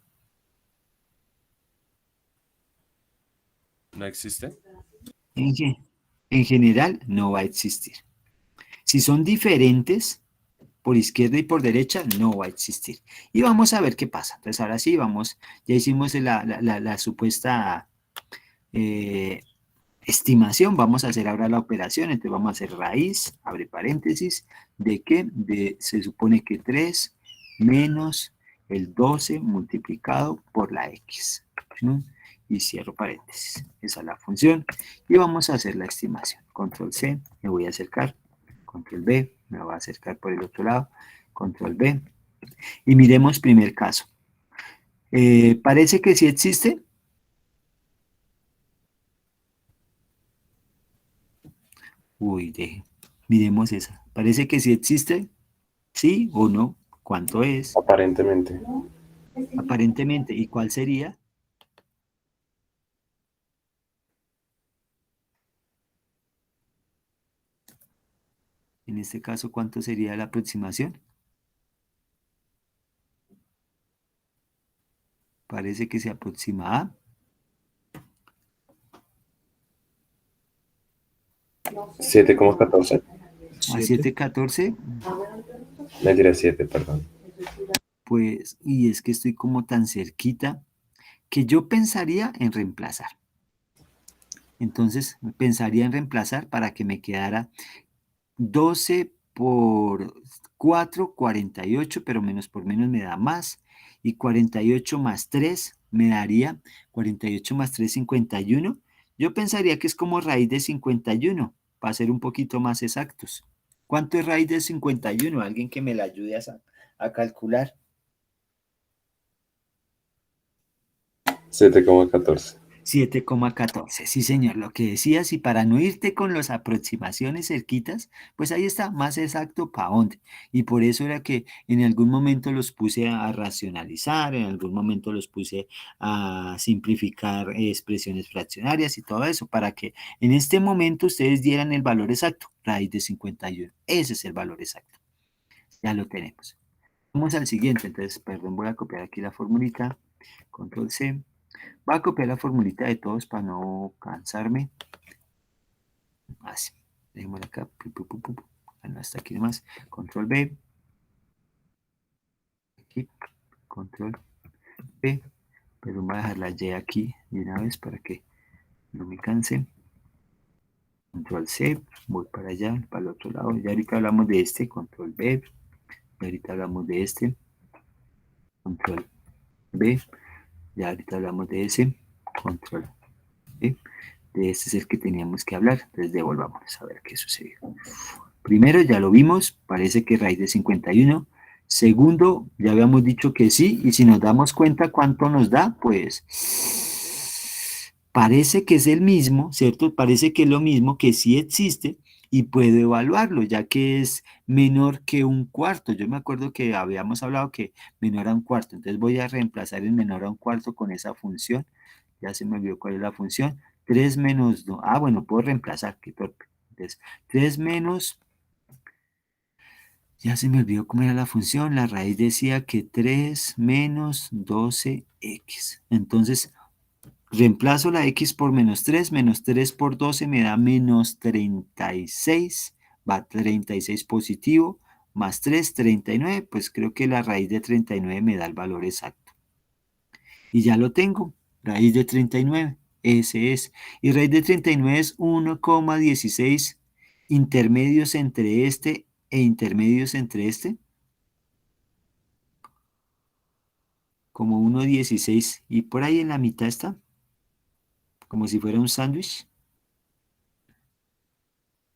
¿No existe? En, en general, no va a existir. Si son diferentes, por izquierda y por derecha no va a existir. Y vamos a ver qué pasa. Entonces ahora sí, vamos, ya hicimos la supuesta estimación, vamos a hacer ahora la operación, entonces vamos a hacer raíz, abre paréntesis, ¿de qué? Se supone que 3 menos el 12 multiplicado por la x, ¿no? Y cierro paréntesis, esa es la función, y vamos a hacer la estimación, control C, me voy a acercar, control B, me voy a acercar por el otro lado, control B, y miremos primer caso. Parece que sí existe. Uy, miremos esa. Parece que sí existe, ¿sí o no? ¿Cuánto es? Aparentemente. Aparentemente. ¿Y cuál sería? En este caso, ¿cuánto sería la aproximación? Parece que se aproxima a 7,14. a 7,14. Mentira, 7, perdón. Pues, y es que estoy como tan cerquita que yo pensaría en reemplazar. Entonces, pensaría en reemplazar para que me quedara 12 por 4, 48, pero menos por menos me da más. Y 48 más 3 me daría 48 más 3, 51. Yo pensaría que es como raíz de 51, para ser un poquito más exactos. ¿Cuánto es raíz de 51? Alguien que me la ayude a calcular. 7,14. 7,14, sí señor, lo que decías, y para no irte con las aproximaciones cerquitas, pues ahí está, más exacto para dónde. Y por eso era que en algún momento los puse a racionalizar, en algún momento los puse a simplificar expresiones fraccionarias y todo eso, para que en este momento ustedes dieran el valor exacto, raíz de 51. Ese es el valor exacto. Ya lo tenemos. Vamos al siguiente, entonces, perdón, voy a copiar aquí la formulita, control C. Voy a copiar la formulita de todos para no cansarme. Así. Dejémosla acá. No, hasta aquí nomás. Control B. Aquí. Control B. Pero voy a dejar la Y aquí de una vez para que no me canse. Control C. Voy para allá, para el otro lado. Ya ahorita hablamos de este. Control B. Ya ahorita hablamos de este. Control B. Ya ahorita hablamos de ese. Control B. De este es el que teníamos que hablar. Entonces devolvámonos a ver qué sucedió. Primero, ya lo vimos, parece que raíz de 51. Segundo, ya habíamos dicho que sí, y si nos damos cuenta cuánto nos da, pues parece que es el mismo, ¿cierto? Parece que es lo mismo, que sí existe, y puedo evaluarlo, ya que es menor que un cuarto. Yo me acuerdo que habíamos hablado que menor a un cuarto, entonces voy a reemplazar el menor a un cuarto con esa función. Ya se me olvidó cuál es la función. 3 menos 2. Ah, bueno, puedo reemplazar, qué torpe. Entonces, 3 menos... Ya se me olvidó cómo era la función. La raíz decía que 3 menos 12x. Entonces, reemplazo la x por menos 3. Menos 3 por 12 me da menos 36. Va 36 positivo. Más 3, 39. Pues creo que la raíz de 39 me da el valor exacto. Y ya lo tengo. Raíz de 39. Ese es. Y raíz de 39 es 1,16 intermedios entre este e intermedios entre este. Como 1,16 y por ahí en la mitad está. Como si fuera un sándwich.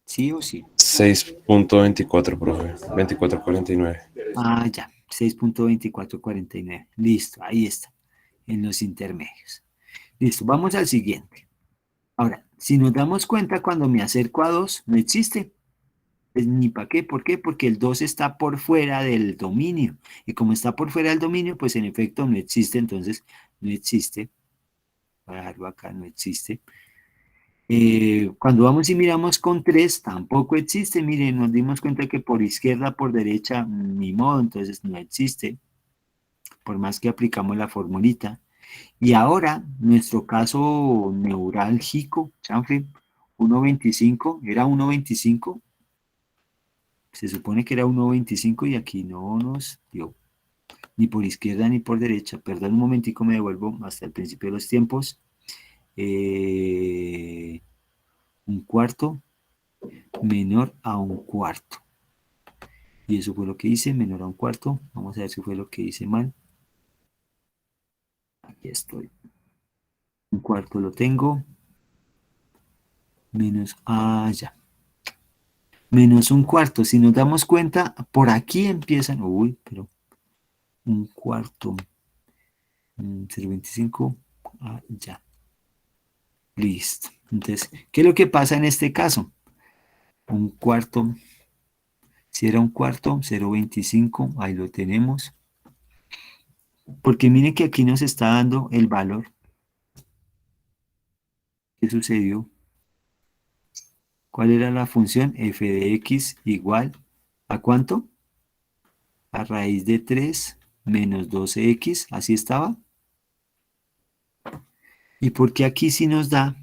¿Sí o sí? 6,24, profe. 24,49. Ah, ya. 6,2449. Listo, ahí está. En los intermedios. Listo, vamos al siguiente. Ahora, si nos damos cuenta, cuando me acerco a 2, no existe. Pues ni para qué, ¿por qué? Porque el 2 está por fuera del dominio. Y como está por fuera del dominio, pues en efecto no existe, entonces no existe. Voy a dejarlo acá, no existe. Cuando vamos y miramos con 3, tampoco existe. Miren, nos dimos cuenta que por izquierda, por derecha, ni modo, entonces no existe. Por más que aplicamos la formulita. Y ahora, nuestro caso neurálgico, chanfle, 1,25, ¿era 1,25? Se supone que era 1.25 y aquí no nos dio. Ni por izquierda ni por derecha. Perdón un momentico, me devuelvo hasta el principio de los tiempos. Un cuarto menor a un cuarto. Y eso fue lo que hice, menor a un cuarto. Vamos a ver si fue lo que hice mal. Aquí estoy. Un cuarto lo tengo. Menos, ya. Menos un cuarto. Si nos damos cuenta, por aquí empiezan, uy, pero un cuarto. 0.25, ya. Listo. Entonces, ¿qué es lo que pasa en este caso? Un cuarto, si era un cuarto, 0.25, ahí lo tenemos. Porque miren que aquí nos está dando el valor. ¿Qué sucedió? ¿Cuál era la función? F de x igual ¿a cuánto? A raíz de 3 menos 12x, así estaba. ¿Y por qué aquí sí nos da?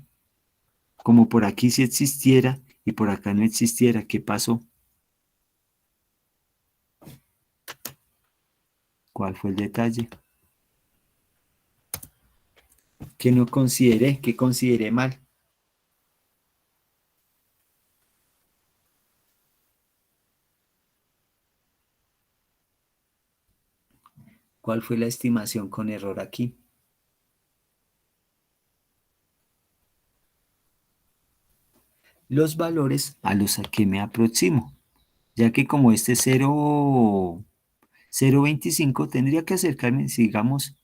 Como por aquí sí existiera y por acá no existiera, ¿qué pasó? ¿Cuál fue el detalle? Que no consideré, que consideré mal. ¿Cuál fue la estimación con error aquí? Los valores a los que me aproximo, ya que como este es 0.25, tendría que acercarme, digamos,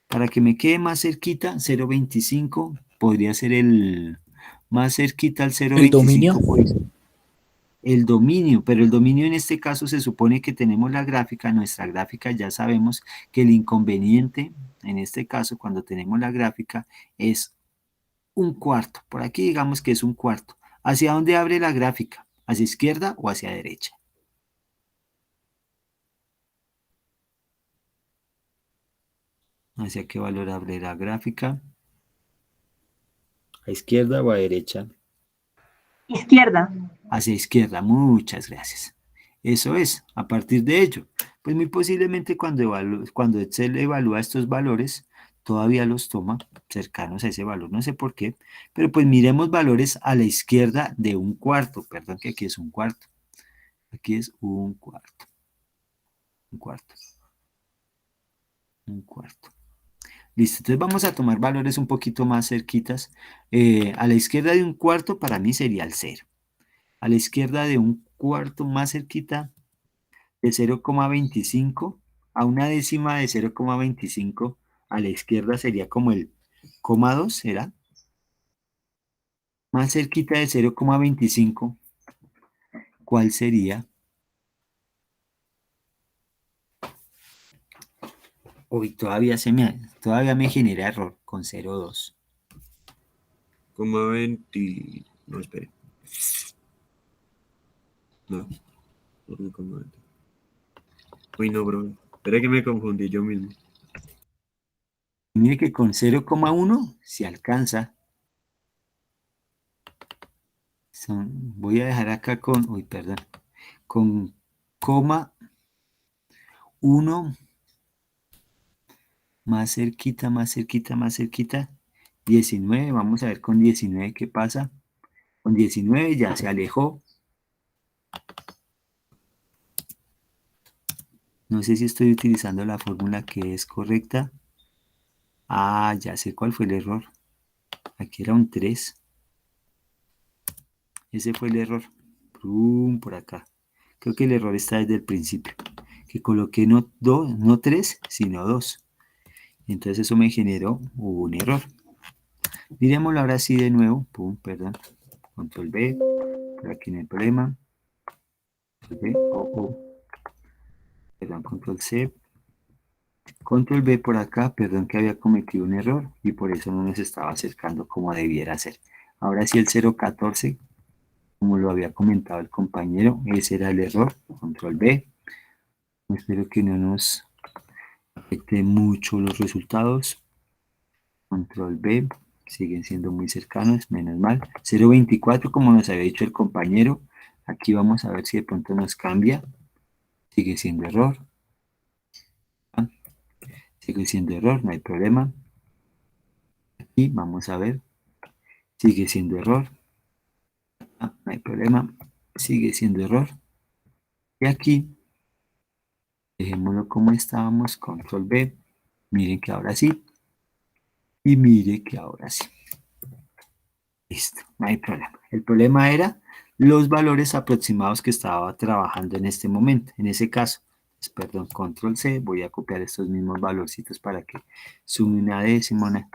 para que me quede más cerquita, 0.25 podría ser el más cerquita al ¿El dominio? 0.25, pues. El dominio, pero el dominio en este caso se supone que tenemos la gráfica, nuestra gráfica ya sabemos que el inconveniente, en este caso cuando tenemos la gráfica, es un cuarto. Por aquí digamos que es un cuarto. ¿Hacia dónde abre la gráfica? ¿Hacia izquierda o hacia derecha? ¿Hacia qué valor abre la gráfica? ¿A izquierda o a derecha? Izquierda. Hacia izquierda, muchas gracias. Eso es, a partir de ello, pues muy posiblemente cuando Excel evalúa estos valores, todavía los toma cercanos a ese valor, no sé por qué, pero pues miremos valores a la izquierda de un cuarto, perdón que aquí es un cuarto, aquí es un cuarto, un cuarto, un cuarto. Listo, entonces vamos a tomar valores un poquito más cerquitas. A la izquierda de un cuarto para mí sería el 0. A la izquierda de un cuarto más cerquita de 0,25 a una décima de 0,25 a la izquierda sería como el coma 2, ¿será? Más cerquita de 0,25, ¿cuál sería? Uy, todavía me genera error con 0,2. Coma 20. No, espere. No. No, coma 20. Uy, no, bro. Espera que me confundí yo mismo. Mire que con 0,1 se alcanza. Voy a dejar acá con, uy, perdón, con coma 1 más cerquita, más cerquita, más cerquita, 19, vamos a ver con 19 qué pasa. Con 19 ya se alejó. No sé si estoy utilizando la fórmula que es correcta. Ya sé cuál fue el error. Aquí era un 3. Ese fue el error. Por acá. Creo que el error está desde el principio. Que coloqué no 3, sino 2. Entonces eso me generó un error. Miremoslo ahora sí de nuevo. Perdón. Control B. Por aquí no hay problema. Control B. Perdón, control C. Control B por acá, perdón que había cometido un error y por eso no nos estaba acercando como debiera ser. Ahora sí el 0.14, como lo había comentado el compañero, ese era el error. Control B. Espero que no nos afecte mucho los resultados. Control B. Siguen siendo muy cercanos, menos mal. 0.24, como nos había dicho el compañero, Aquí vamos a ver si de pronto nos cambia. Sigue siendo error. Sigue siendo error, no hay problema. Aquí vamos a ver. Sigue siendo error. No hay problema. Sigue siendo error. Y aquí, dejémoslo como estábamos, control B. Miren que ahora sí. Y mire que ahora sí. Listo, no hay problema. El problema era los valores aproximados que estaba trabajando en este momento, en ese caso. Perdón, control C, voy a copiar estos mismos valorcitos para que sume una décima.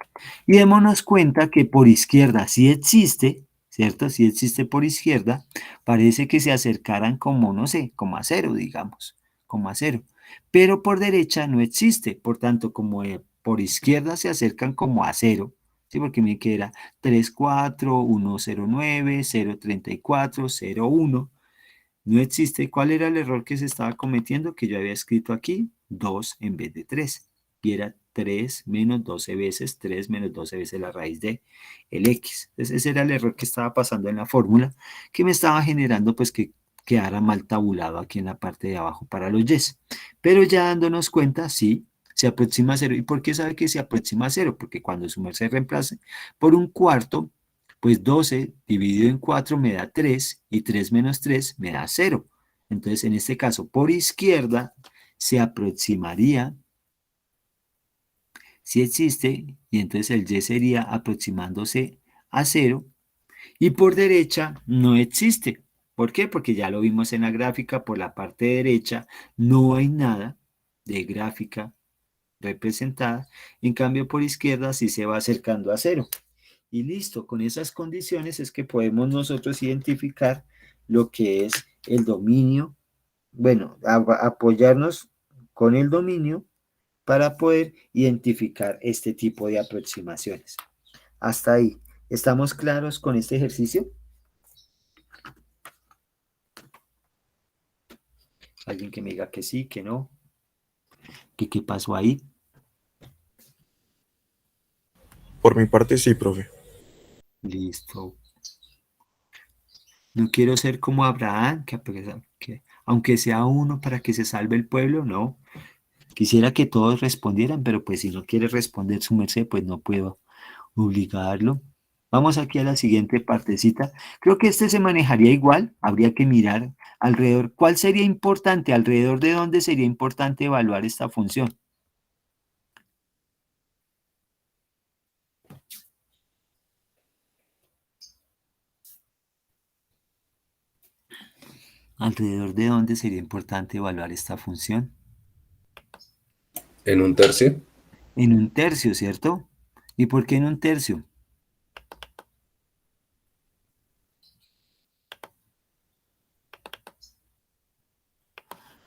Y démonos cuenta que por izquierda sí existe, ¿cierto? Sí existe por izquierda, parece que se acercaran como, no sé, como a 0, digamos, como a 0. Pero por derecha no existe, por tanto, como por izquierda se acercan como a 0, ¿sí? Porque me queda 34, 109, 034, 01. No existe. ¿Cuál era el error que se estaba cometiendo? Que yo había escrito aquí 2 en vez de 3. Y era 3 menos 12 veces, 3 menos 12 veces la raíz de el x. Entonces ese era el error que estaba pasando en la fórmula, que me estaba generando pues que quedara mal tabulado aquí en la parte de abajo para los y's. Pero ya dándonos cuenta, sí, se aproxima a 0. ¿Y por qué sabe que se aproxima a 0? Porque cuando su merced reemplace por un cuarto, pues 12 dividido en 4 me da 3 y 3 menos 3 me da 0. Entonces, en este caso, por izquierda se aproximaría, si existe, y entonces el y sería aproximándose a 0, y por derecha no existe. ¿Por qué? Porque ya lo vimos en la gráfica, por la parte derecha no hay nada de gráfica representada, en cambio por izquierda sí se va acercando a 0. Y listo, con esas condiciones es que podemos nosotros identificar lo que es el dominio, bueno, apoyarnos con el dominio para poder identificar este tipo de aproximaciones. Hasta ahí. ¿Estamos claros con este ejercicio? Alguien que me diga que sí, que no. ¿Que qué pasó ahí? Por mi parte, sí, profe. Listo. No quiero ser como Abraham, que aunque sea uno para que se salve el pueblo, no. Quisiera que todos respondieran, pero pues si no quiere responder su merced, pues no puedo obligarlo. Vamos aquí a la siguiente partecita. Creo que este se manejaría igual. Habría que mirar alrededor. ¿Cuál sería importante? ¿Alrededor de dónde sería importante evaluar esta función? ¿Alrededor de dónde sería importante evaluar esta función? En un tercio. En un tercio, ¿cierto? ¿Y por qué en un tercio?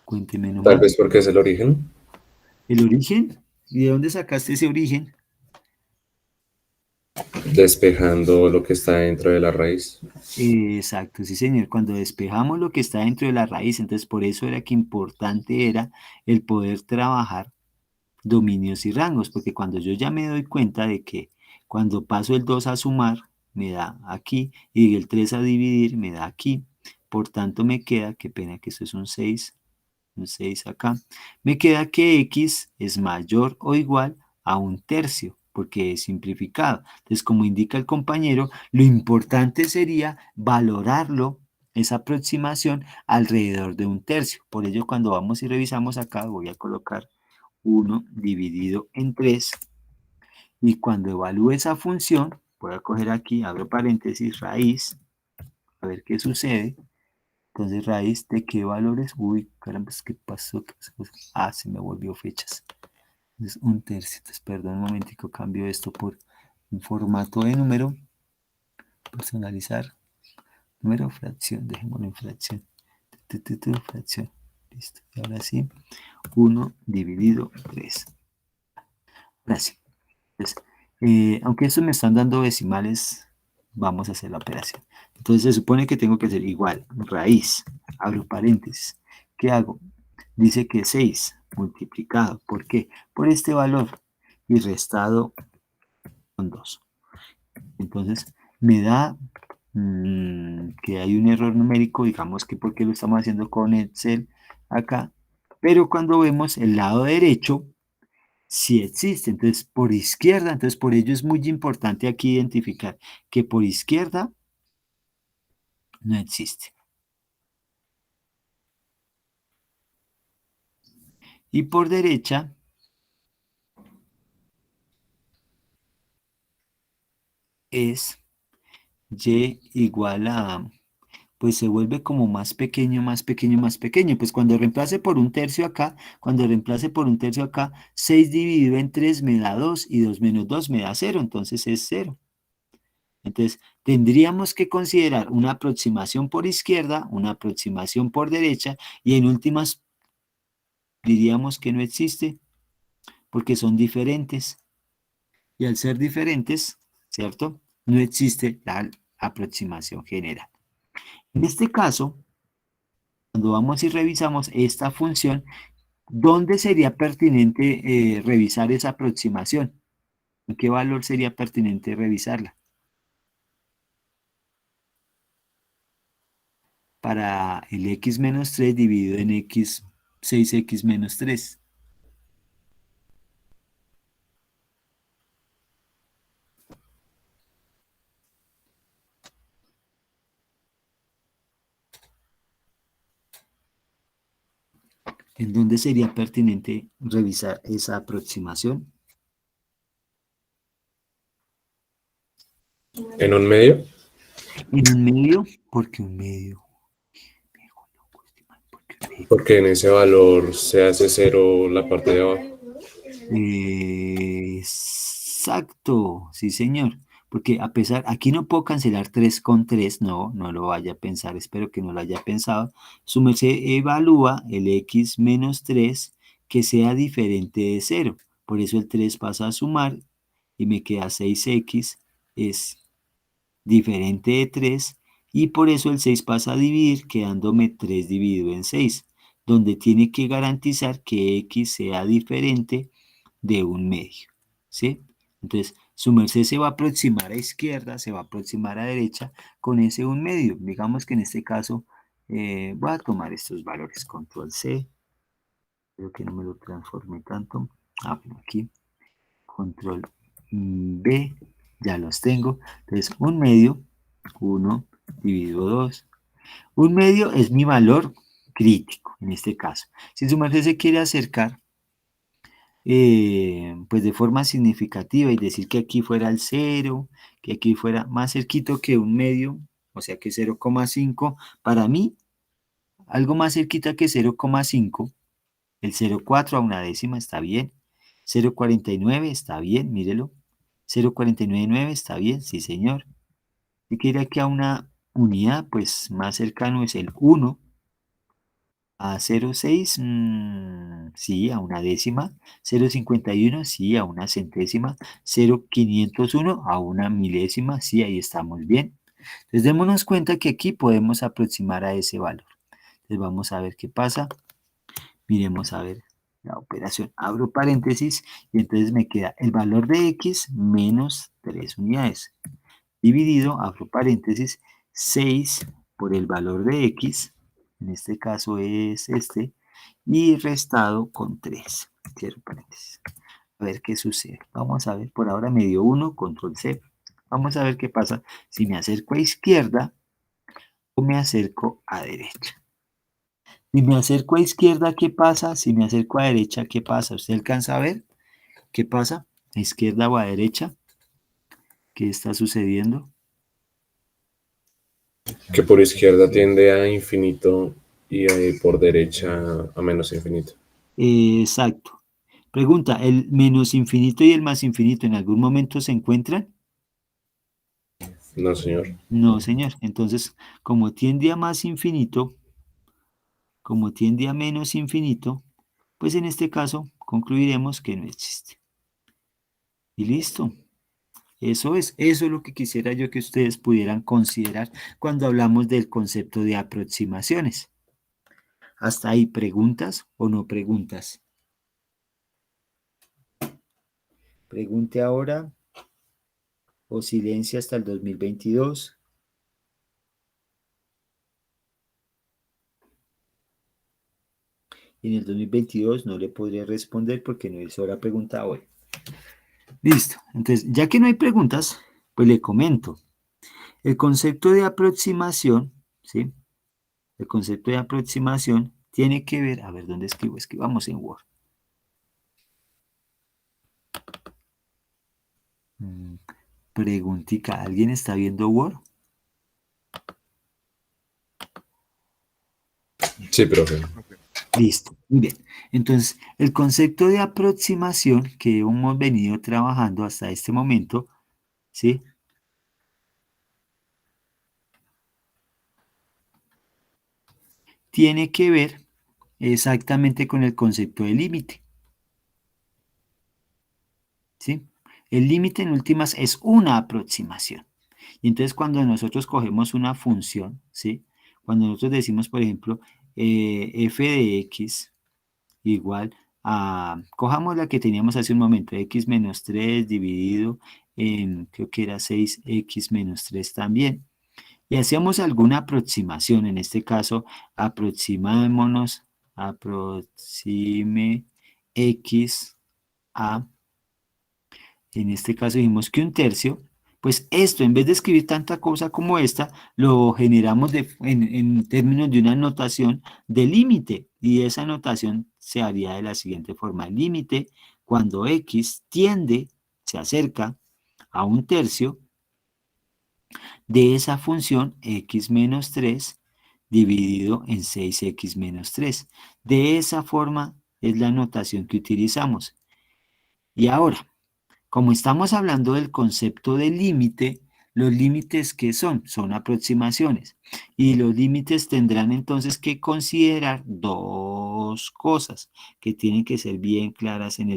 Cuénteme Tal nomás. vez porque es el origen. ¿El origen? ¿Y de dónde sacaste ese origen? Despejando lo que está dentro de la raíz. Exacto, sí señor. Cuando despejamos lo que está dentro de la raíz, entonces por eso era que importante era el poder trabajar dominios y rangos, porque cuando yo ya me doy cuenta de que cuando paso el 2 a sumar, me da aquí, y el 3 a dividir, me da aquí. Por tanto, me queda, qué pena que eso es un 6 acá, me queda que x es mayor o igual a un tercio, porque es simplificado. Entonces, como indica el compañero, lo importante sería valorarlo, esa aproximación, alrededor de un tercio. Por ello, cuando vamos y revisamos acá, voy a colocar 1 dividido en 3, y cuando evalúe esa función, voy a coger aquí, abro paréntesis, raíz, a ver qué sucede. Entonces, raíz de qué valores. Uy, caramba, ¿qué pasó? Ah, se me volvió fechas. Entonces, un tercio. Entonces, perdón un momentico, cambio esto por un formato de número. Personalizar. Número, fracción. Dejémoslo en fracción. Fracción. Listo. Y ahora sí, 1 dividido 3. Ahora sí. Entonces, aunque estos me están dando decimales, vamos a hacer la operación. Entonces se supone que tengo que hacer igual, raíz, abro paréntesis. ¿Qué hago? Dice que 6 multiplicado. ¿Por qué? Por este valor y restado con 2. Entonces me da que hay un error numérico, digamos que porque lo estamos haciendo con Excel acá, pero cuando vemos el lado derecho, sí existe. Entonces, por izquierda, entonces por ello es muy importante aquí identificar que por izquierda no existe. Y por derecha es y igual a, pues se vuelve como más pequeño, más pequeño, más pequeño. Pues cuando reemplace por un tercio acá, cuando reemplace por un tercio acá, 6 dividido en 3 me da 2 y 2 menos 2 me da 0, entonces es 0. Entonces, tendríamos que considerar una aproximación por izquierda, una aproximación por derecha y en últimas diríamos que no existe porque son diferentes. Y al ser diferentes, ¿cierto? No existe la aproximación general. En este caso, cuando vamos y revisamos esta función, ¿dónde sería pertinente revisar esa aproximación? ¿En qué valor sería pertinente revisarla? Para el x menos 3 dividido en x, 6x menos 3. ¿En dónde sería pertinente revisar esa aproximación? ¿En un medio? En un medio, porque un medio. Porque un medio. Porque en ese valor se hace cero la parte de abajo. Exacto, sí señor, porque a pesar, aquí no puedo cancelar 3 con 3, no, no lo vaya a pensar, espero que no lo haya pensado. Su merced evalúa el x menos 3 que sea diferente de 0, por eso el 3 pasa a sumar y me queda 6x es diferente de 3 y por eso el 6 pasa a dividir quedándome 3 dividido en 6, donde tiene que garantizar que x sea diferente de un medio, ¿sí? Entonces, su merced se va a aproximar a izquierda, se va a aproximar a derecha con ese un medio. Digamos que en este caso voy a tomar estos valores, control C, creo que no me lo transforme tanto. Bueno, aquí, control B, ya los tengo. Entonces, un medio, 1 dividido 2. Un medio es mi valor crítico, en este caso. Si su merced se quiere acercar pues de forma significativa y decir que aquí fuera el 0, que aquí fuera más cerquito que un medio, o sea que 0,5, para mí, algo más cerquita que 0,5, el 0,4 a una décima está bien, 0,49 está bien, mírelo, 0,499 está bien, sí señor. Si quiere aquí a una unidad, pues más cercano es el 1, a 0,6, sí, a una décima. 0,51, sí, a una centésima. 0,501, a una milésima, sí, ahí estamos bien. Entonces, démonos cuenta que aquí podemos aproximar a ese valor. Entonces, vamos a ver qué pasa. Miremos a ver la operación. Abro paréntesis y entonces me queda el valor de x menos 3 unidades. Dividido, abro paréntesis, 6 por el valor de x, en este caso es este, y restado con 3. Cierro paréntesis. A ver qué sucede. Vamos a ver, por ahora me dio 1, control C. Vamos a ver qué pasa si me acerco a izquierda o me acerco a derecha. Si me acerco a izquierda, ¿qué pasa? Si me acerco a derecha, ¿qué pasa? ¿Usted alcanza a ver qué pasa? ¿A izquierda o a derecha? ¿Qué está sucediendo? Que por izquierda tiende a infinito y por derecha a menos infinito. Exacto. Pregunta, ¿el menos infinito y el más infinito en algún momento se encuentran? No, señor. No, señor. Entonces, como tiende a más infinito, como tiende a menos infinito, pues en este caso concluiremos que no existe. Y listo. Eso es lo que quisiera yo que ustedes pudieran considerar cuando hablamos del concepto de aproximaciones. ¿Hasta ahí preguntas o no preguntas? Pregunte ahora o silencio hasta el 2022. Y en el 2022 no le podría responder porque no hizo la pregunta hoy. Listo. Entonces, ya que no hay preguntas, pues le comento. El concepto de aproximación, ¿sí? El concepto de aproximación tiene que ver, a ver, ¿dónde escribo? Escribamos en Word. Preguntica, ¿alguien está viendo Word? Sí, profe. Listo, muy bien. Entonces, el concepto de aproximación que hemos venido trabajando hasta este momento, ¿sí? Tiene que ver exactamente con el concepto de límite, ¿sí? El límite en últimas es una aproximación. Y entonces cuando nosotros cogemos una función, ¿sí? Cuando nosotros decimos, por ejemplo, f de x igual a, cojamos la que teníamos hace un momento, x menos 3 dividido en, creo que era 6x menos 3 también. Y hacíamos alguna aproximación, en este caso, aproxime x a, en este caso dijimos que un tercio, pues esto, en vez de escribir tanta cosa como esta, lo generamos en términos de una notación de límite, y esa notación se haría de la siguiente forma: límite cuando x tiende, se acerca a un tercio de esa función x menos 3 dividido en 6x menos 3. De esa forma es la notación que utilizamos. Y ahora, como estamos hablando del concepto de límite, los límites ¿qué son? Son aproximaciones. Y los límites tendrán entonces que considerar dos cosas que tienen que ser bien claras en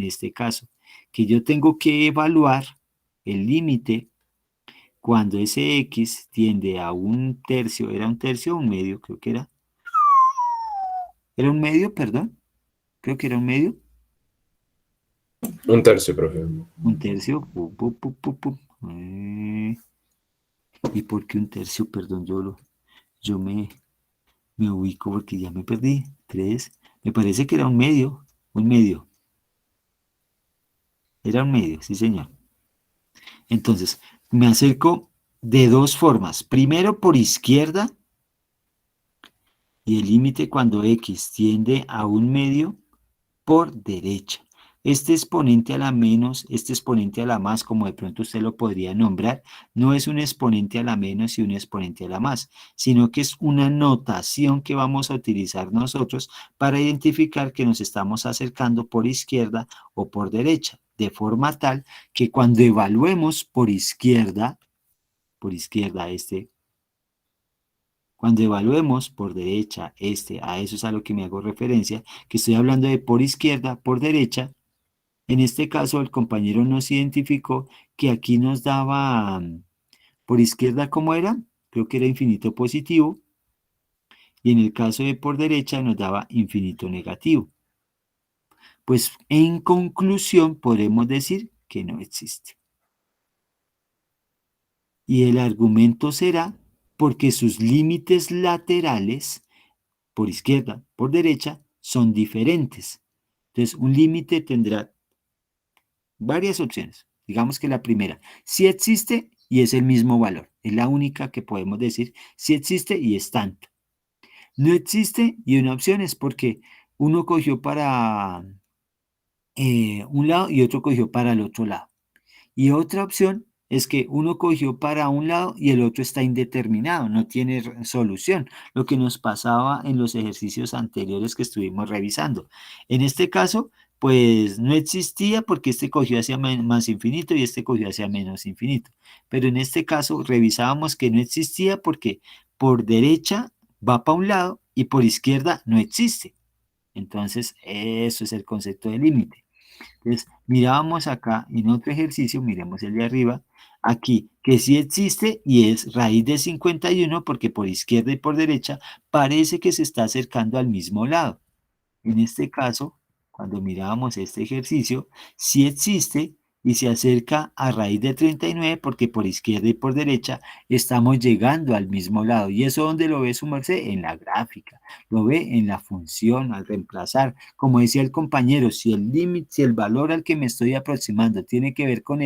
este caso. Que yo tengo que evaluar el límite cuando ese x tiende a un tercio, ¿era un tercio o un medio? Creo que era. ¿Era un medio, perdón? Creo que era un medio. Un tercio, profe. Un tercio. ¿Y por qué un tercio? Perdón, yo me ubico porque ya me perdí. 3. Me parece que era un medio. Un medio. Era un medio, sí, señor. Entonces, me acerco de dos formas. Primero por izquierda, y el límite cuando x tiende a un medio por derecha. Este exponente a la menos, este exponente a la más, como de pronto usted lo podría nombrar, no es un exponente a la menos y un exponente a la más, sino que es una notación que vamos a utilizar nosotros para identificar que nos estamos acercando por izquierda o por derecha, de forma tal que cuando evaluemos por izquierda cuando evaluemos por derecha a eso es a lo que me hago referencia, que estoy hablando de por izquierda, por derecha. En este caso, el compañero nos identificó que aquí nos daba por izquierda, ¿cómo era? Creo que era infinito positivo. Y en el caso de por derecha nos daba infinito negativo. Pues en conclusión podemos decir que no existe. Y el argumento será porque sus límites laterales, por izquierda, por derecha, son diferentes. Entonces, un límite tendrá varias opciones. Digamos que la primera, si existe y es el mismo valor. Es la única que podemos decir si existe y es tanto. No existe y una opción es porque uno cogió para un lado y otro cogió para el otro lado. Y otra opción es que uno cogió para un lado y el otro está indeterminado, no tiene solución, lo que nos pasaba en los ejercicios anteriores que estuvimos revisando. En este caso, pues no existía porque este cogió hacia más infinito y este cogió hacia menos infinito. Pero en este caso revisábamos que no existía porque por derecha va para un lado y por izquierda no existe. Entonces, eso es el concepto de límite. Entonces, mirábamos acá en otro ejercicio, miremos el de arriba, aquí, que sí existe y es raíz de 51 porque por izquierda y por derecha parece que se está acercando al mismo lado. En este caso, cuando mirábamos este ejercicio, sí existe y se acerca a raíz de 39 porque por izquierda y por derecha estamos llegando al mismo lado. ¿Y eso dónde lo ve su merced? En la gráfica. Lo ve en la función al reemplazar. Como decía el compañero, si el límite, si el valor al que me estoy aproximando tiene que ver con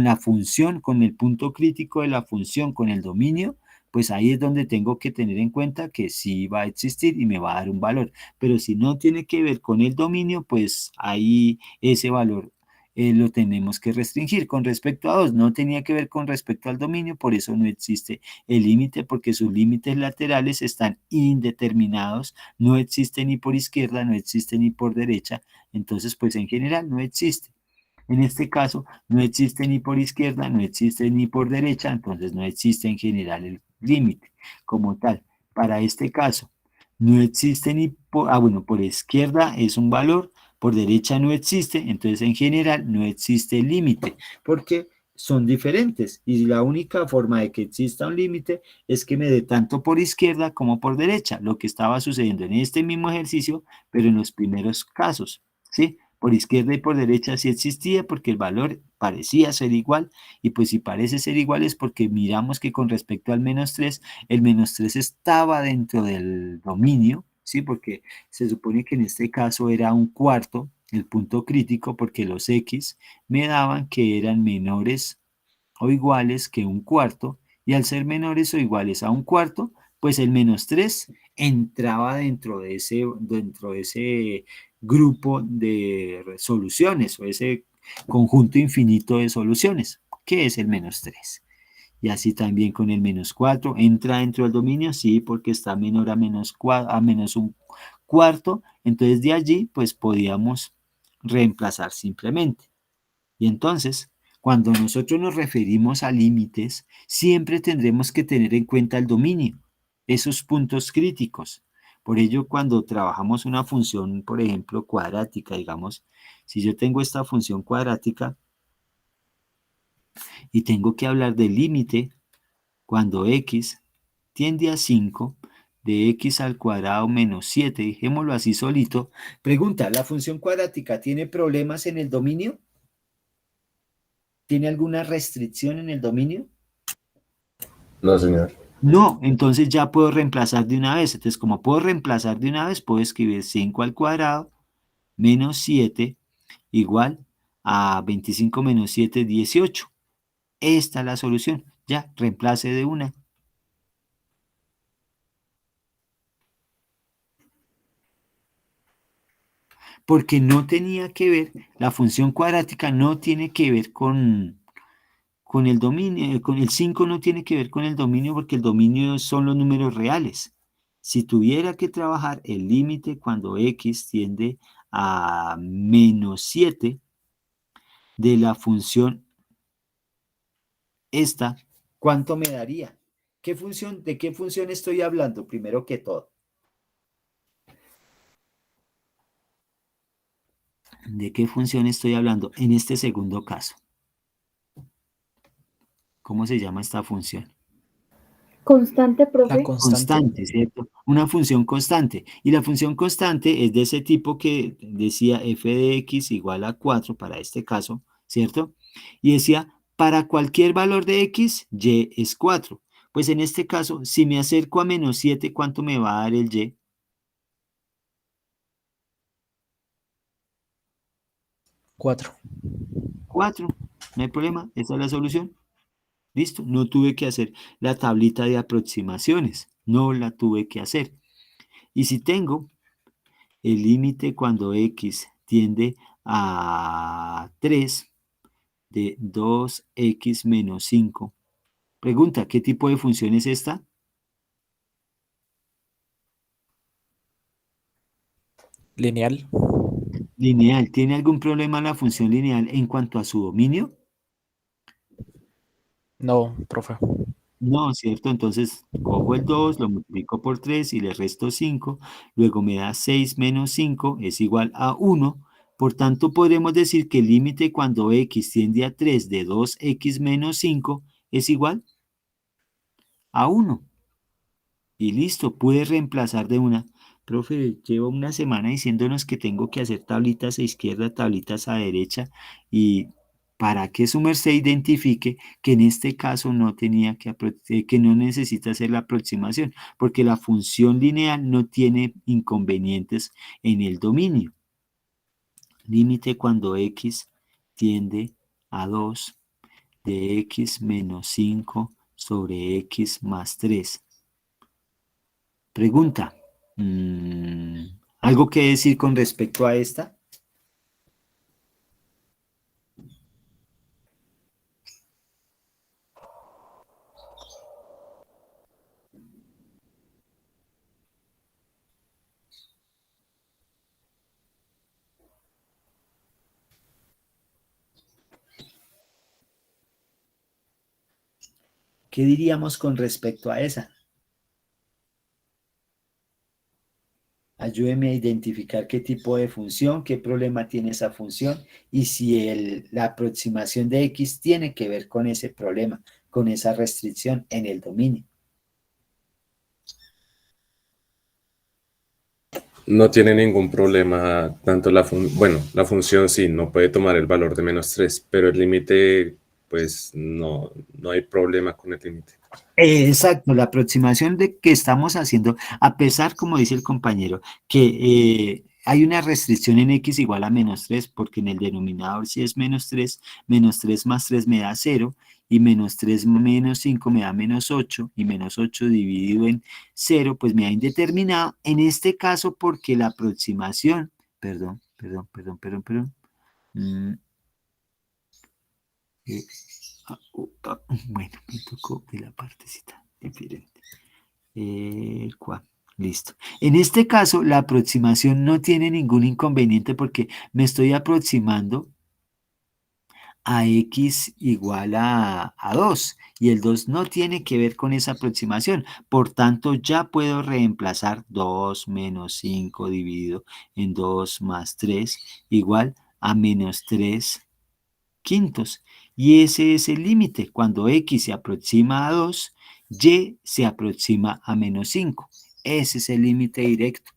la función, con el punto crítico de la función, con el dominio, pues ahí es donde tengo que tener en cuenta que sí va a existir y me va a dar un valor. Pero si no tiene que ver con el dominio, pues ahí ese valor lo tenemos que restringir. Con respecto a 2, no tenía que ver con respecto al dominio, por eso no existe el límite, porque sus límites laterales están indeterminados, no existe ni por izquierda, no existe ni por derecha, entonces pues en general no existe. En este caso, no existe ni por izquierda, no existe ni por derecha, entonces no existe en general el límite como tal. Para este caso, no existe ni por, bueno, por izquierda es un valor, por derecha no existe, entonces en general no existe el límite, porque son diferentes y la única forma de que exista un límite es que me dé tanto por izquierda como por derecha, lo que estaba sucediendo en este mismo ejercicio, pero en los primeros casos, ¿sí? Por izquierda y por derecha sí existía porque el valor parecía ser igual y pues si parece ser igual es porque miramos que con respecto al -3, el -3 estaba dentro del dominio, ¿sí? Porque se supone que en este caso era un cuarto, el punto crítico, porque los X me daban que eran menores o iguales que un cuarto, y al ser menores o iguales a un cuarto, pues el -3 entraba dentro de ese grupo de soluciones o ese conjunto infinito de soluciones, que es el -3. Y así también con el -4, ¿entra dentro del dominio? Sí, porque está menor a menos un cuarto, entonces de allí pues podíamos reemplazar simplemente. Y entonces, cuando nosotros nos referimos a límites, siempre tendremos que tener en cuenta el dominio, esos puntos críticos. Por ello, cuando trabajamos una función, por ejemplo, cuadrática, digamos, si yo tengo esta función cuadrática y tengo que hablar del límite cuando x tiende a 5, de x al cuadrado menos 7, dejémoslo así solito. Pregunta, ¿la función cuadrática tiene problemas en el dominio? ¿Tiene alguna restricción en el dominio? No, señor. No, entonces ya puedo reemplazar de una vez. Entonces, como puedo reemplazar de una vez, puedo escribir 5 al cuadrado menos 7 igual a 25 menos 7, 18. Esta es la solución. Ya, reemplace de una. Porque no tenía que ver, la función cuadrática no tiene que ver con el dominio, con el 5 no tiene que ver con el dominio porque el dominio son los números reales. Si tuviera que trabajar el límite cuando x tiende a menos 7 de la función esta, ¿cuánto me daría? ¿De qué función estoy hablando primero que todo? ¿De qué función estoy hablando en este segundo caso? ¿Cómo se llama esta función? Constante, La profe. constante. Constante, ¿cierto? Una función constante. Y la función constante es de ese tipo que decía f de x igual a 4 para este caso, ¿cierto? Y decía, para cualquier valor de x, y es 4. Pues en este caso, si me acerco a menos 7, ¿cuánto me va a dar el y? 4. 4. No hay problema, esa es la solución. Listo, no tuve que hacer la tablita de aproximaciones, no la tuve que hacer. Y si tengo el límite cuando x tiende a 3 de 2x menos 5. Pregunta, ¿qué tipo de función es esta? Lineal. Lineal. ¿Tiene algún problema la función lineal en cuanto a su dominio? No, profe. No, ¿cierto? Entonces cojo el 2, lo multiplico por 3 y le resto 5. Luego me da 6 menos 5 es igual a 1. Por tanto, podremos decir que el límite cuando x tiende a 3 de 2x menos 5 es igual a 1. Y listo, pude reemplazar de una. Profe, llevo una semana diciéndonos que tengo que hacer tablitas a izquierda, tablitas a derecha, y para que su merced identifique que en este caso no tenía que no necesita hacer la aproximación, porque la función lineal no tiene inconvenientes en el dominio. Límite cuando x tiende a 2 de x menos 5 sobre x más 3. Pregunta, ¿algo que decir con respecto a esta? ¿Qué diríamos con respecto a esa? Ayúdeme a identificar qué tipo de función, qué problema tiene esa función y si la aproximación de X tiene que ver con ese problema, con esa restricción en el dominio. No tiene ningún problema, tanto la función sí, no puede tomar el valor de -3, pero el límite, pues no hay problema con el límite. Exacto, la aproximación de que estamos haciendo, a pesar, como dice el compañero, que hay una restricción en x igual a -3, porque en el denominador si es -3 más 3 me da 0, y -3 menos 5 me da -8, y -8 dividido en 0, pues me da indeterminado. En este caso, porque la aproximación, perdón. Bueno, me tocó de la partecita diferente. Listo. En este caso, la aproximación no tiene ningún inconveniente porque me estoy aproximando a x igual a 2 y el 2 no tiene que ver con esa aproximación. Por tanto, ya puedo reemplazar 2 menos 5 dividido en 2 más 3 igual a -3 quintos. Y ese es el límite. Cuando x se aproxima a 2, y se aproxima a -5. Ese es el límite directo,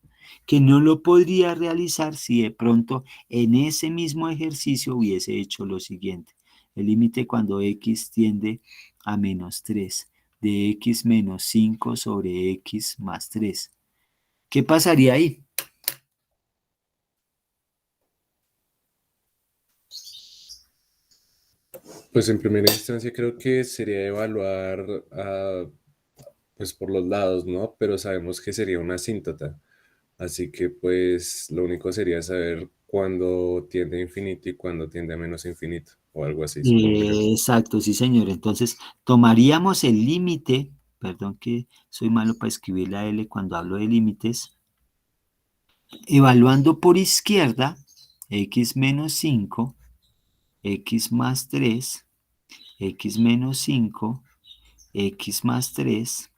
que no lo podría realizar si de pronto en ese mismo ejercicio hubiese hecho lo siguiente. El límite cuando x tiende a -3, de x menos 5 sobre x más 3. ¿Qué pasaría ahí? Pues en primera instancia creo que sería evaluar pues por los lados, ¿no? Pero sabemos que sería una asíntota. Así que pues lo único sería saber cuándo tiende a infinito y cuándo tiende a menos infinito, o algo así, supongo yo. Exacto, sí, señor. Entonces, tomaríamos el límite, perdón que soy malo para escribir la L cuando hablo de límites, evaluando por izquierda, x menos 5, x más 3, x menos 5, x más 3.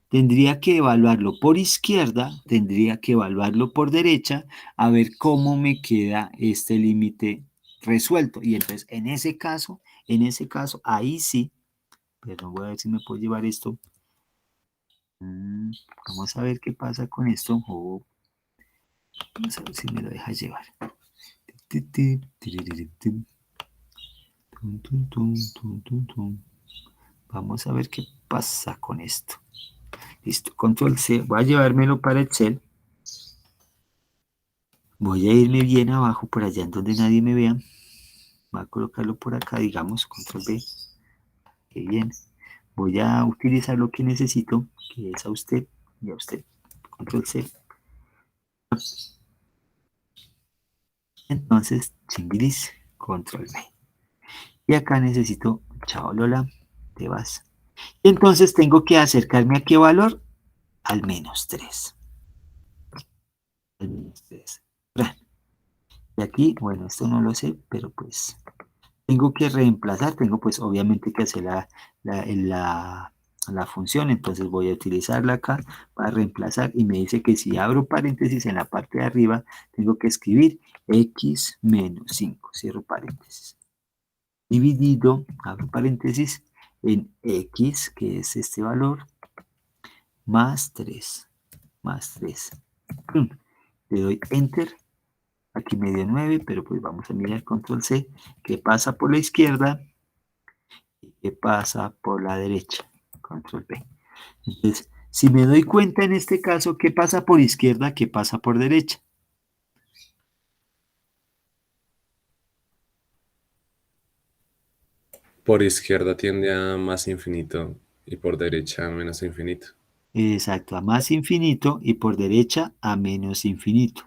Tendría que evaluarlo por izquierda, tendría que evaluarlo por derecha, a ver cómo me queda este límite resuelto. Y entonces, en ese caso, ahí sí, perdón, voy a ver si me puedo llevar esto. Vamos a ver qué pasa con esto. Vamos a ver si me lo deja llevar. Vamos a ver qué pasa con esto. Listo, control C. Voy a llevármelo para Excel. Voy a irme bien abajo, por allá en donde nadie me vea. Voy a colocarlo por acá, digamos, control B. Qué bien. Voy a utilizar lo que necesito, que es a usted y a usted. Control C. Entonces, chinguilis, control B. Y acá necesito, chao Lola, te vas. Entonces tengo que acercarme a qué valor? Al -3. Al -3. Y aquí, bueno, esto no lo sé, pero pues tengo que reemplazar, tengo pues obviamente que hacer la función, entonces voy a utilizarla acá para reemplazar y me dice que si abro paréntesis en la parte de arriba, tengo que escribir x menos 5, cierro paréntesis, dividido, abro paréntesis, en x, que es este valor, más 3, Le doy enter Aquí me dio 9, pero pues vamos a mirar control C, qué pasa por la izquierda y qué pasa por la derecha. Control P. Entonces, si me doy cuenta en este caso, ¿qué pasa por izquierda, qué pasa por derecha? Por izquierda tiende a más infinito y por derecha a menos infinito. Exacto, a más infinito y por derecha a menos infinito.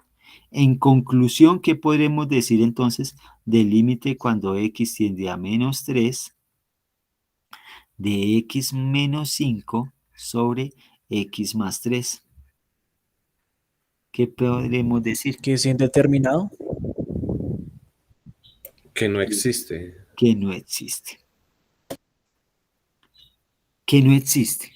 En conclusión, ¿qué podremos decir entonces del límite cuando x tiende a menos 3 de x menos 5 sobre x más 3? ¿Qué podremos decir? Que es indeterminado. Que no existe. Que no existe. Que no existe.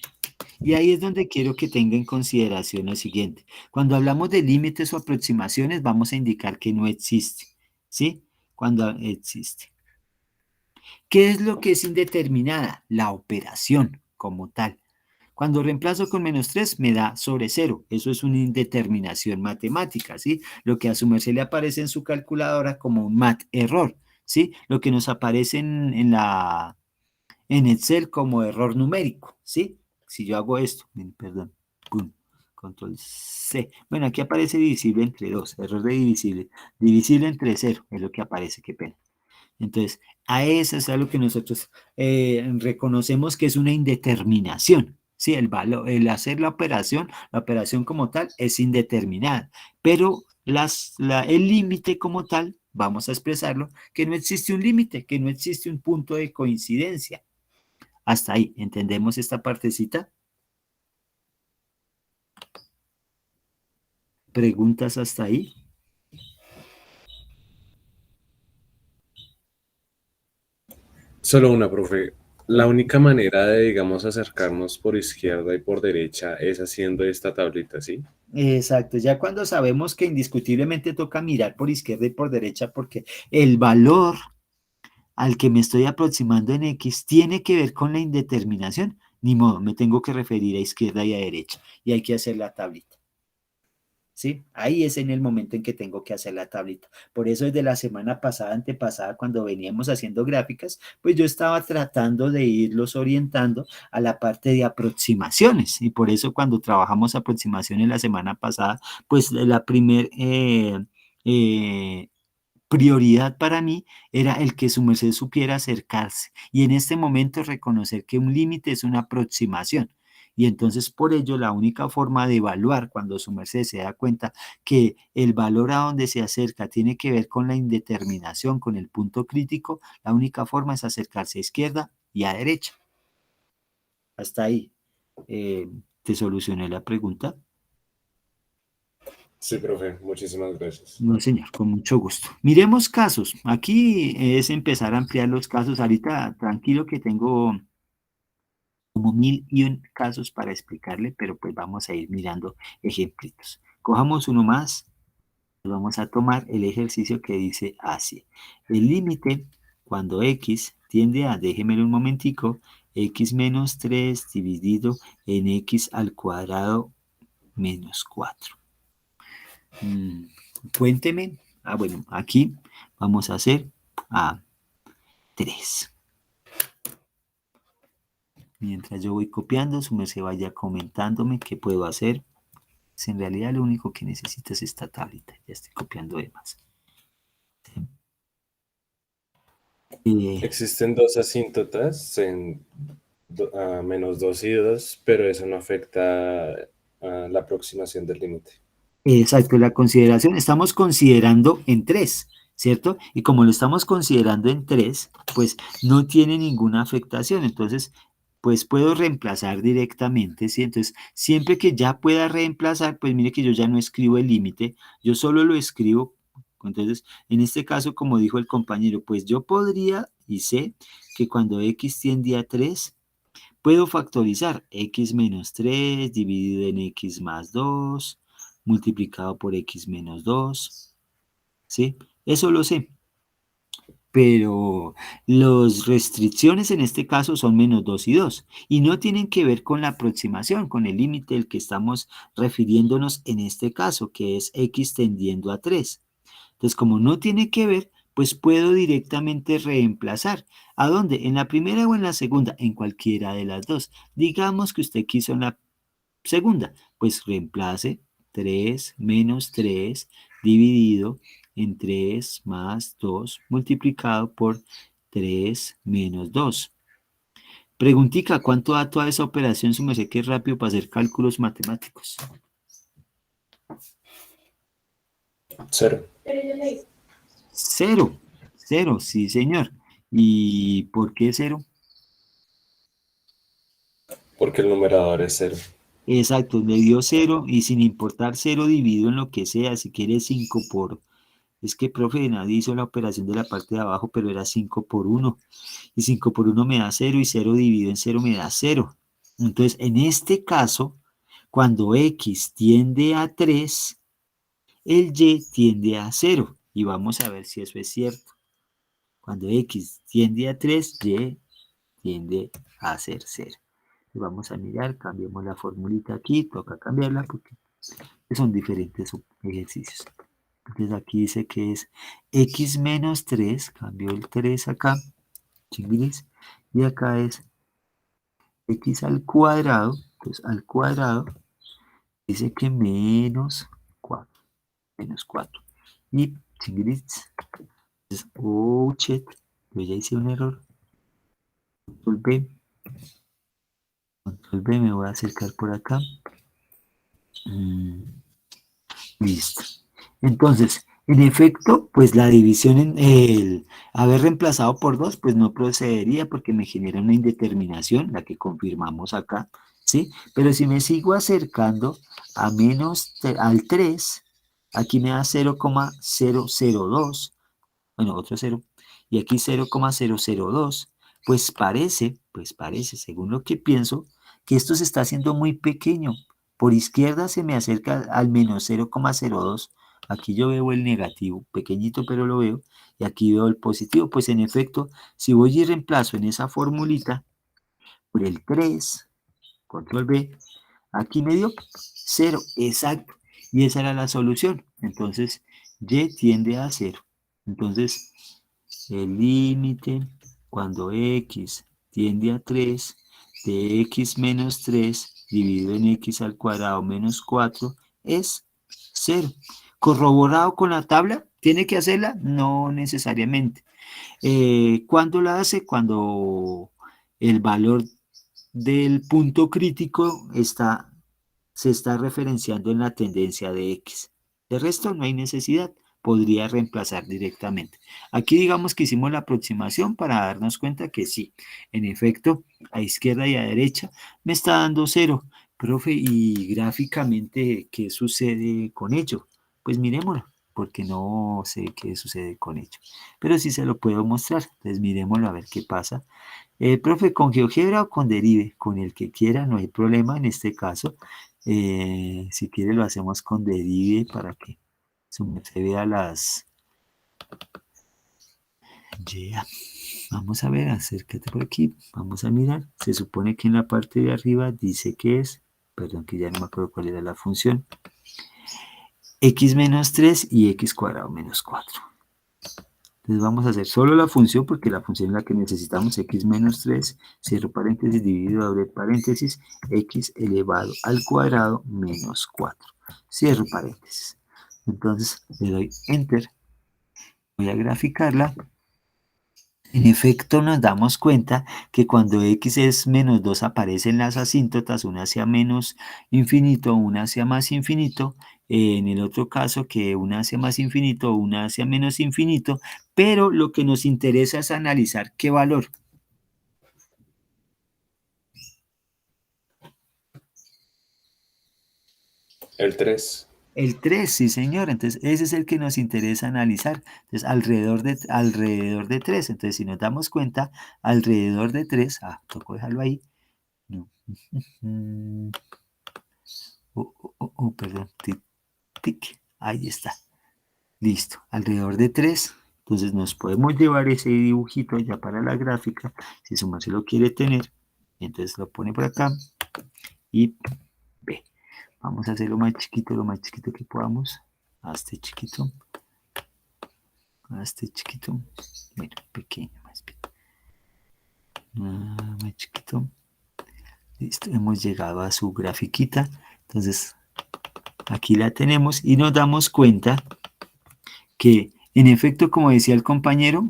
Y ahí es donde quiero que tenga en consideración lo siguiente. Cuando hablamos de límites o aproximaciones, vamos a indicar que no existe. ¿Sí? Cuando existe. ¿Qué es lo que es indeterminada? La operación como tal. Cuando reemplazo con menos 3 me da sobre 0. Eso es una indeterminación matemática, ¿sí? Lo que a su merced le aparece en su calculadora como un mat error, ¿sí? Lo que nos aparece en Excel como error numérico, ¿sí? Si yo hago esto, perdón, pum, control C. Bueno, aquí aparece divisible entre 2, error de divisible. Divisible entre 0 es lo que aparece, qué pena. Entonces, a eso es algo que nosotros reconocemos que es una indeterminación. Sí, el valor, el hacer la operación como tal es indeterminada, pero el límite como tal, vamos a expresarlo, que no existe un límite, que no existe un punto de coincidencia. Hasta ahí, ¿entendemos esta partecita? ¿Preguntas hasta ahí? Solo una, profe. La única manera de, digamos, acercarnos por izquierda y por derecha es haciendo esta tablita, ¿sí? Exacto, ya cuando sabemos que indiscutiblemente toca mirar por izquierda y por derecha porque el valor al que me estoy aproximando en X tiene que ver con la indeterminación, ni modo, me tengo que referir a izquierda y a derecha y hay que hacer la tablita. ¿Sí? Ahí es en el momento en que tengo que hacer la tablita. Por eso desde la semana pasada, antepasada, cuando veníamos haciendo gráficas, pues yo estaba tratando de irlos orientando a la parte de aproximaciones. Y por eso cuando trabajamos aproximaciones la semana pasada, pues la primer prioridad para mí era el que su merced supiera acercarse. Y en este momento reconocer que un límite es una aproximación. Y entonces por ello la única forma de evaluar cuando su merced se da cuenta que el valor a donde se acerca tiene que ver con la indeterminación, con el punto crítico, la única forma es acercarse a izquierda y a derecha. Hasta ahí. ¿Te solucioné la pregunta? Sí, profe. Muchísimas gracias. No, señor, con mucho gusto. Miremos casos. Aquí es empezar a ampliar los casos. Ahorita tranquilo que tengo como 1001 casos para explicarle, pero pues vamos a ir mirando ejemplitos. Cojamos uno más. Vamos a tomar el ejercicio que dice así. El límite cuando x tiende a, déjemelo un momentico, x menos 3 dividido en x al cuadrado menos 4. Cuénteme. Bueno, aquí vamos a hacer a 3. Mientras yo voy copiando, su merced vaya comentándome qué puedo hacer. Si en realidad lo único que necesito es esta tablita. Ya estoy copiando de más. Existen dos asíntotas en menos 2 y 2, pero eso no afecta a la aproximación del límite. Exacto, la consideración, estamos considerando en 3, ¿cierto? Y como lo estamos considerando en 3, pues no tiene ninguna afectación, entonces, pues puedo reemplazar directamente, ¿sí? Entonces, siempre que ya pueda reemplazar, pues mire que yo ya no escribo el límite, yo solo lo escribo, entonces, en este caso, como dijo el compañero, pues yo podría, y sé, que cuando x tiende a 3, puedo factorizar x menos 3 dividido en x más 2, multiplicado por x menos 2, ¿sí? Eso lo sé, pero las restricciones en este caso son menos 2 y 2, y no tienen que ver con la aproximación, con el límite al que estamos refiriéndonos en este caso, que es x tendiendo a 3. Entonces, como no tiene que ver, pues puedo directamente reemplazar. ¿A dónde? ¿En la primera o en la segunda? En cualquiera de las dos. Digamos que usted quiso en la segunda, pues reemplace 3 menos 3 dividido en 3 más 2 multiplicado por 3 menos 2. Preguntica, ¿cuánto da toda esa operación? Su merced que es rápido para hacer cálculos matemáticos. 0. 0. 0, sí señor. ¿Y por qué 0? Porque el numerador es 0. Exacto, le dio 0 y sin importar 0 dividido en lo que sea, si quiere 5 por... Es que, profe, nadie hizo la operación de la parte de abajo, pero era 5 por 1. Y 5 por 1 me da 0 y 0 dividido en 0 me da 0. Entonces, en este caso, cuando x tiende a 3, el y tiende a 0. Y vamos a ver si eso es cierto. Cuando x tiende a 3, y tiende a ser 0. Y vamos a mirar, cambiamos la formulita aquí, toca cambiarla porque son diferentes ejercicios. Entonces aquí dice que es x menos 3, cambio el 3 acá, chinguilis, y acá es x al cuadrado, pues al cuadrado dice que menos 4, menos 4. Y chinguilis, entonces, oh shit, yo ya hice un error, control B, me voy a acercar por acá. Listo. Entonces, en efecto, pues la división en el haber reemplazado por 2, pues no procedería porque me genera una indeterminación, la que confirmamos acá, ¿sí? Pero si me sigo acercando a al 3, aquí me da 0,002, bueno, otro 0, y aquí 0,002, pues parece, según lo que pienso, que esto se está haciendo muy pequeño. Por izquierda se me acerca al menos 0,02. Aquí yo veo el negativo, pequeñito pero lo veo, y aquí veo el positivo. Pues en efecto, si voy y reemplazo en esa formulita por el 3, control B, aquí me dio 0, exacto. Y esa era la solución. Entonces, y tiende a 0. Entonces, el límite cuando x tiende a 3 de x menos 3 dividido en x al cuadrado menos 4 es 0. ¿Corroborado con la tabla? ¿Tiene que hacerla? No necesariamente. ¿Cuándo la hace? Cuando el valor del punto crítico se está referenciando en la tendencia de x. De resto no hay necesidad, podría reemplazar directamente. Aquí digamos que hicimos la aproximación para darnos cuenta que sí, en efecto, a izquierda y a derecha me está dando 0. Profe, y gráficamente, ¿qué sucede con ello? Pues miremoslo, porque no sé qué sucede con ello. Pero sí se lo puedo mostrar, entonces miremoslo a ver qué pasa. Profe, ¿con GeoGebra o con Derive? Con el que quiera, no hay problema en este caso. Si quiere lo hacemos con Derive para que se vea las... Yeah. Vamos a ver, acércate por aquí, vamos a mirar. Se supone que en la parte de arriba dice que es, perdón que ya no me acuerdo cuál era la función, x menos 3 y x cuadrado menos 4. Entonces vamos a hacer solo la función porque la función es la que necesitamos, x menos 3, cierro paréntesis, dividido, abre paréntesis, x elevado al cuadrado menos 4. Cierro paréntesis. Entonces le doy enter, voy a graficarla. En efecto nos damos cuenta que cuando x es menos 2 aparecen las asíntotas, una hacia menos infinito, una hacia más infinito, en el otro caso que una hacia más infinito, una hacia menos infinito, pero lo que nos interesa es analizar qué valor. El 3. El 3, sí señor, entonces ese es el que nos interesa analizar, entonces alrededor de 3, entonces si nos damos cuenta, alrededor de 3, toco dejarlo ahí, no. Perdón, tic, ahí está, listo, alrededor de 3, entonces nos podemos llevar ese dibujito ya para la gráfica, si su merced lo quiere tener, entonces lo pone por acá y ve, vamos a hacer lo más chiquito que podamos, hazte chiquito, Más chiquito. Bueno, pequeño, más pequeño. Más chiquito. Listo, hemos llegado a su grafiquita. Entonces, aquí la tenemos y nos damos cuenta que, en efecto, como decía el compañero,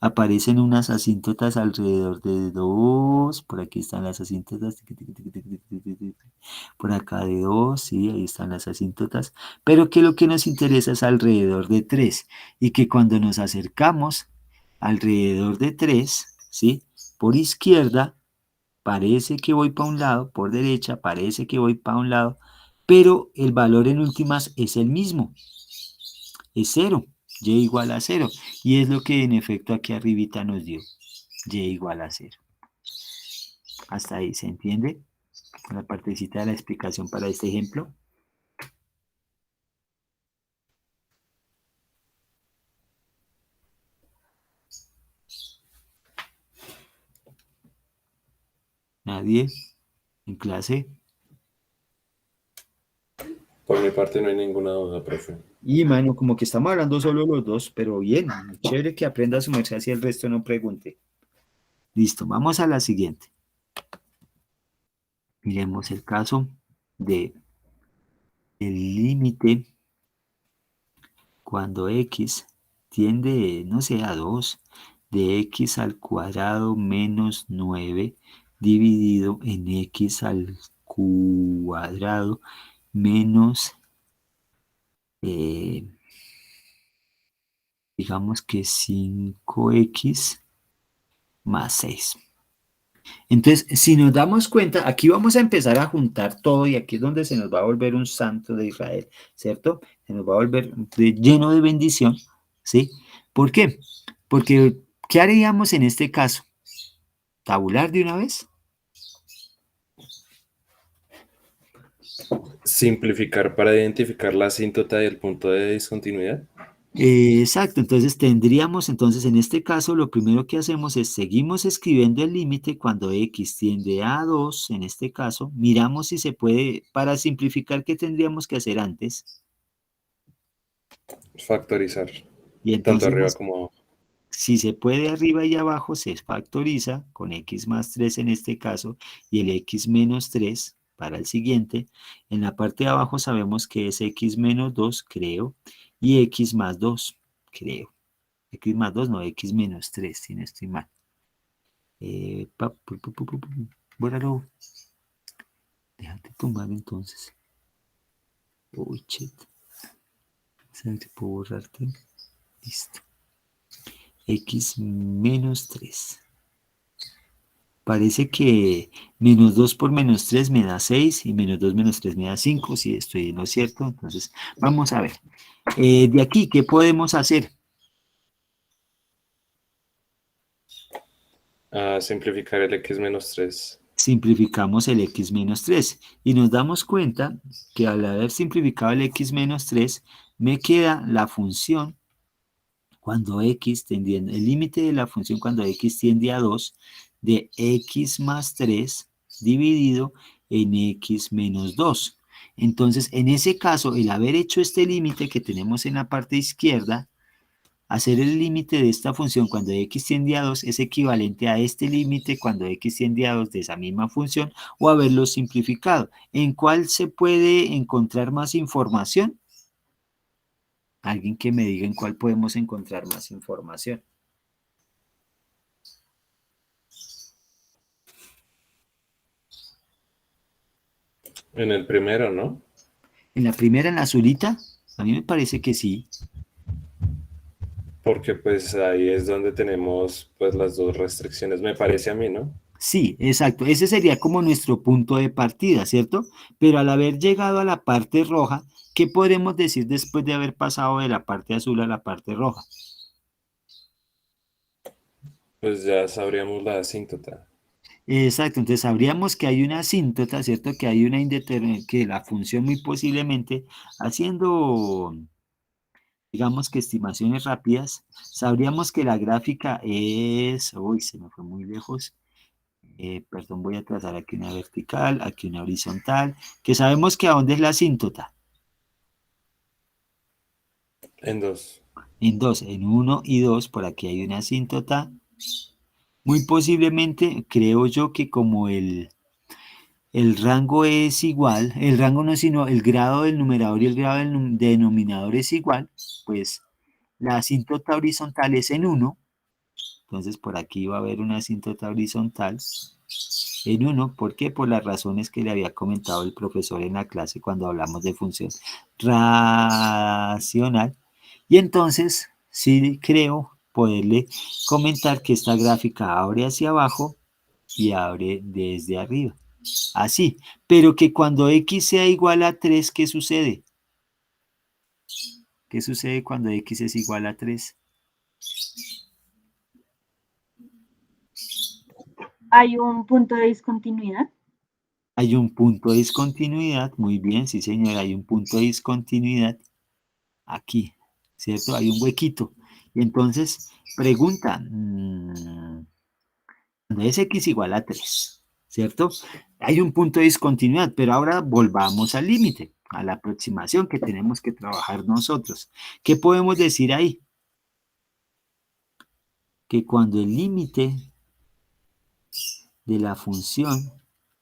aparecen unas asíntotas alrededor de 2. Por aquí están las asíntotas. Por acá de 2, sí, ahí están las asíntotas. Pero que lo que nos interesa es alrededor de 3. Y que cuando nos acercamos alrededor de 3, ¿sí? Por izquierda, parece que voy para un lado, por derecha parece que voy para un lado, pero el valor en últimas es el mismo, es 0, y igual a 0, y es lo que en efecto aquí arribita nos dio, y igual a 0. Hasta ahí, ¿se entiende? La partecita de la explicación para este ejemplo. ¿Nadie en clase? Por mi parte no hay ninguna duda, profe. Y mano, como que estamos hablando solo los dos, pero bien, chévere que aprenda a sumarse así el resto no pregunte. Listo, vamos a la siguiente. Miremos el caso de el límite cuando x tiende, no sé, a 2, de x al cuadrado menos 9 dividido en x al cuadrado menos, digamos que 5x más 6. Entonces, si nos damos cuenta, aquí vamos a empezar a juntar todo y aquí es donde se nos va a volver un santo de Israel, ¿cierto? Se nos va a volver lleno de bendición, ¿sí? ¿Por qué? Porque, ¿qué haríamos en este caso? ¿Tabular de una vez? Simplificar para identificar la asíntota y el punto de discontinuidad. Exacto, entonces tendríamos, entonces en este caso lo primero que hacemos es seguimos escribiendo el límite cuando x tiende a 2, en este caso, miramos si se puede, para simplificar, ¿qué tendríamos que hacer antes? Factorizar, Y tanto entonces, arriba como abajo. si se puede arriba y abajo, se factoriza con x más 3 en este caso, y el x menos 3 para el siguiente. En la parte de abajo sabemos que es x menos 2, creo, y x más 2, creo. X más 2, no, x menos 3, si no estoy mal. Bórralo. Déjate tomar entonces. Uy, shit. A ver si puedo borrarte. Listo. X menos 3. Parece que menos 2 por menos 3 me da 6 y menos 2 menos 3 me da 5, si estoy en lo cierto. Entonces, vamos a ver. De aquí, ¿qué podemos hacer? Simplificar el x menos 3. Simplificamos el x menos 3 y nos damos cuenta que al haber simplificado el x menos 3 me queda la función cuando x tendiendo, el límite de la función cuando x tiende a 2 de x más 3 dividido en x menos 2. Entonces, en ese caso, el haber hecho este límite que tenemos en la parte izquierda, hacer el límite de esta función cuando x tiende a 2 es equivalente a este límite cuando x tiende a 2 de esa misma función o haberlo simplificado. ¿En cuál se puede encontrar más información? Alguien que me diga en cuál podemos encontrar más información. En el primero, ¿no? En la primera, en la azulita, a mí me parece que sí. Porque pues ahí es donde tenemos pues las dos restricciones, me parece a mí, ¿no? Sí, exacto. Ese sería como nuestro punto de partida, ¿cierto? Pero al haber llegado a la parte roja, ¿qué podemos decir después de haber pasado de la parte azul a la parte roja? Pues ya sabríamos la asíntota. Exacto, entonces sabríamos que hay una asíntota, ¿cierto? Que hay una indeterminada, que la función muy posiblemente, haciendo, digamos que estimaciones rápidas, sabríamos que la gráfica es, uy, se me fue muy lejos, perdón, voy a trazar aquí una vertical, aquí una horizontal, que sabemos que a dónde es la asíntota. En 2. En 2, en 1 y 2, por aquí hay una asíntota. Muy posiblemente, creo yo que como el rango es igual, el rango no es sino el grado del numerador y el grado del denominador es igual, pues la asíntota horizontal es en 1, entonces por aquí va a haber una asíntota horizontal en 1, ¿por qué? Por las razones que le había comentado el profesor en la clase cuando hablamos de función racional. Y entonces, sí creo poderle comentar que esta gráfica abre hacia abajo y abre desde arriba. Así, pero que cuando x sea igual a 3, ¿qué sucede? ¿Qué sucede cuando x es igual a 3? Hay un punto de discontinuidad. Hay un punto de discontinuidad, muy bien, sí señor, hay un punto de discontinuidad aquí, ¿cierto? Hay un huequito. Y entonces, pregunta, cuando es x igual a 3, ¿cierto? Hay un punto de discontinuidad, pero ahora volvamos al límite, a la aproximación que tenemos que trabajar nosotros. ¿Qué podemos decir ahí? Que cuando el límite de la función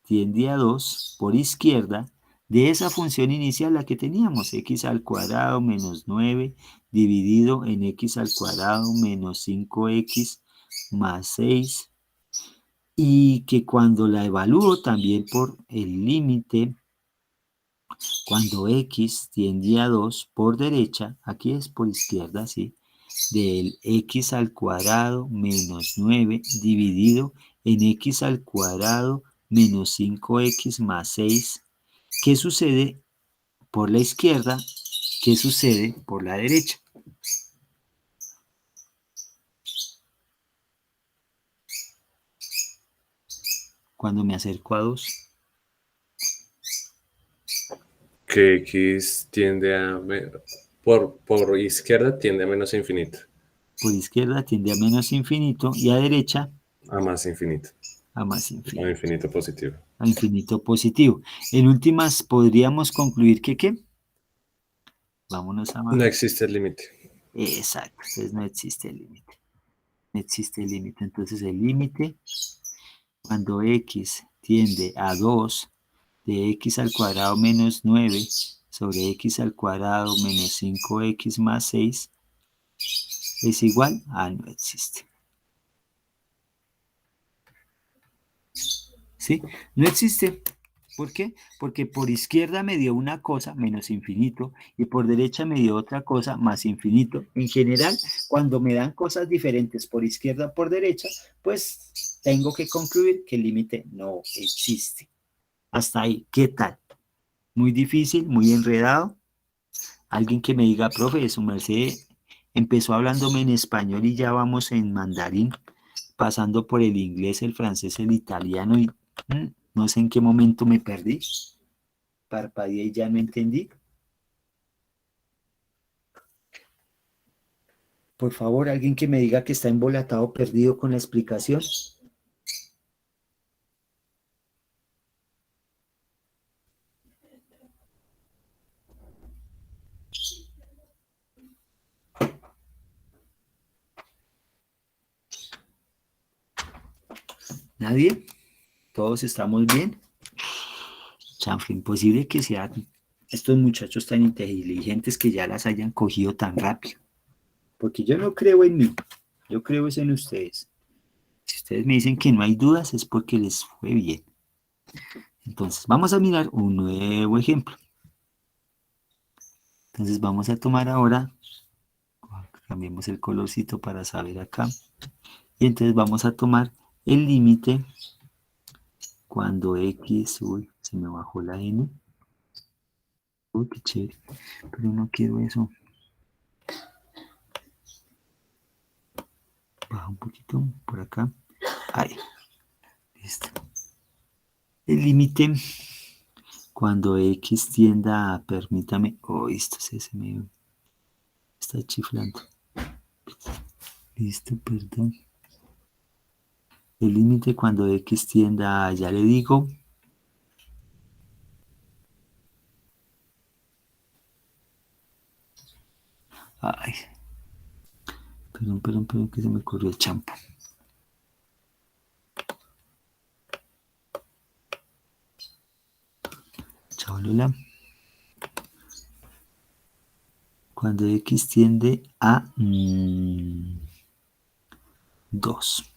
tiende a 2 por izquierda, de esa función inicial la que teníamos, x al cuadrado menos 9 dividido en x al cuadrado menos 5x más 6, y que cuando la evalúo también por el límite, cuando x tiende a 2 por derecha, aquí es por izquierda, ¿sí? Del x al cuadrado menos 9 dividido en x al cuadrado menos 5x más 6. ¿Qué sucede por la izquierda? ¿Qué sucede por la derecha? Cuando me acerco a 2. Que X tiende a... por izquierda tiende a menos infinito. Por izquierda tiende a menos infinito y a derecha A más infinito. a más A infinito. infinito positivo. A infinito positivo. En últimas, podríamos concluir que ¿qué? Vámonos a No bajar. existe el límite. Exacto, entonces no existe el límite. No existe el límite. Entonces el límite, cuando x tiende a 2 de x al cuadrado menos 9 sobre x al cuadrado menos 5x más 6 es igual a no existe. ¿Sí? No existe. ¿Por qué? Porque por izquierda me dio una cosa, menos infinito, y por derecha me dio otra cosa, más infinito. En general, cuando me dan cosas diferentes por izquierda o por derecha, pues tengo que concluir que el límite no existe. Hasta ahí, ¿qué tal? Muy difícil, muy enredado. Alguien que me diga, profe, su merced empezó hablándome en español y ya vamos en mandarín, pasando por el inglés, el francés, el italiano y no sé en qué momento me perdí. Parpadeé y ya no entendí. Por favor, alguien que me diga que está embolatado, perdido con la explicación. ¿Nadie? ¿Todos estamos bien? Chanfle, imposible que sean estos muchachos tan inteligentes que ya las hayan cogido tan rápido. Porque yo no creo en mí, yo creo es en ustedes. Si ustedes me dicen que no hay dudas es porque les fue bien. Entonces, vamos a mirar un nuevo ejemplo. Entonces, vamos a tomar ahora, cambiemos el colorcito para saber acá. Y entonces vamos a tomar el límite cuando x, uy, se me bajó la n. Uy, qué chévere, pero no quiero eso. Baja un poquito por acá. Ahí, listo. El límite cuando x tienda a, permítame, oh, esto se me está chiflando. Listo, perdón. El límite cuando x tienda a, ya le digo, ay, Perdón, que se me corrió el champo. Chao, Lola. Cuando x tiende a 2.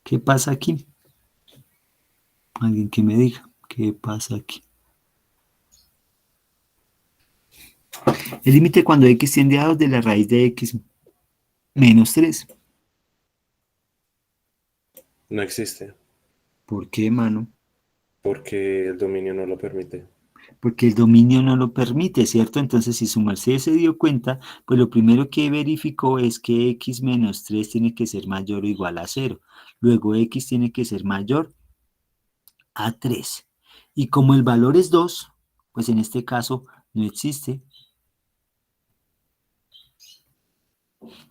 ¿Qué pasa aquí? Alguien que me diga, ¿qué pasa aquí? El límite cuando x tiende a 2 de la raíz de x menos 3. No existe, ¿Por qué, mano? porque el dominio no lo permite. Porque el dominio no lo permite, ¿cierto? Entonces, si su merced se dio cuenta, pues lo primero que verificó es que x menos 3 tiene que ser mayor o igual a 0. Luego x tiene que ser mayor a 3. Y como el valor es 2, pues en este caso no existe.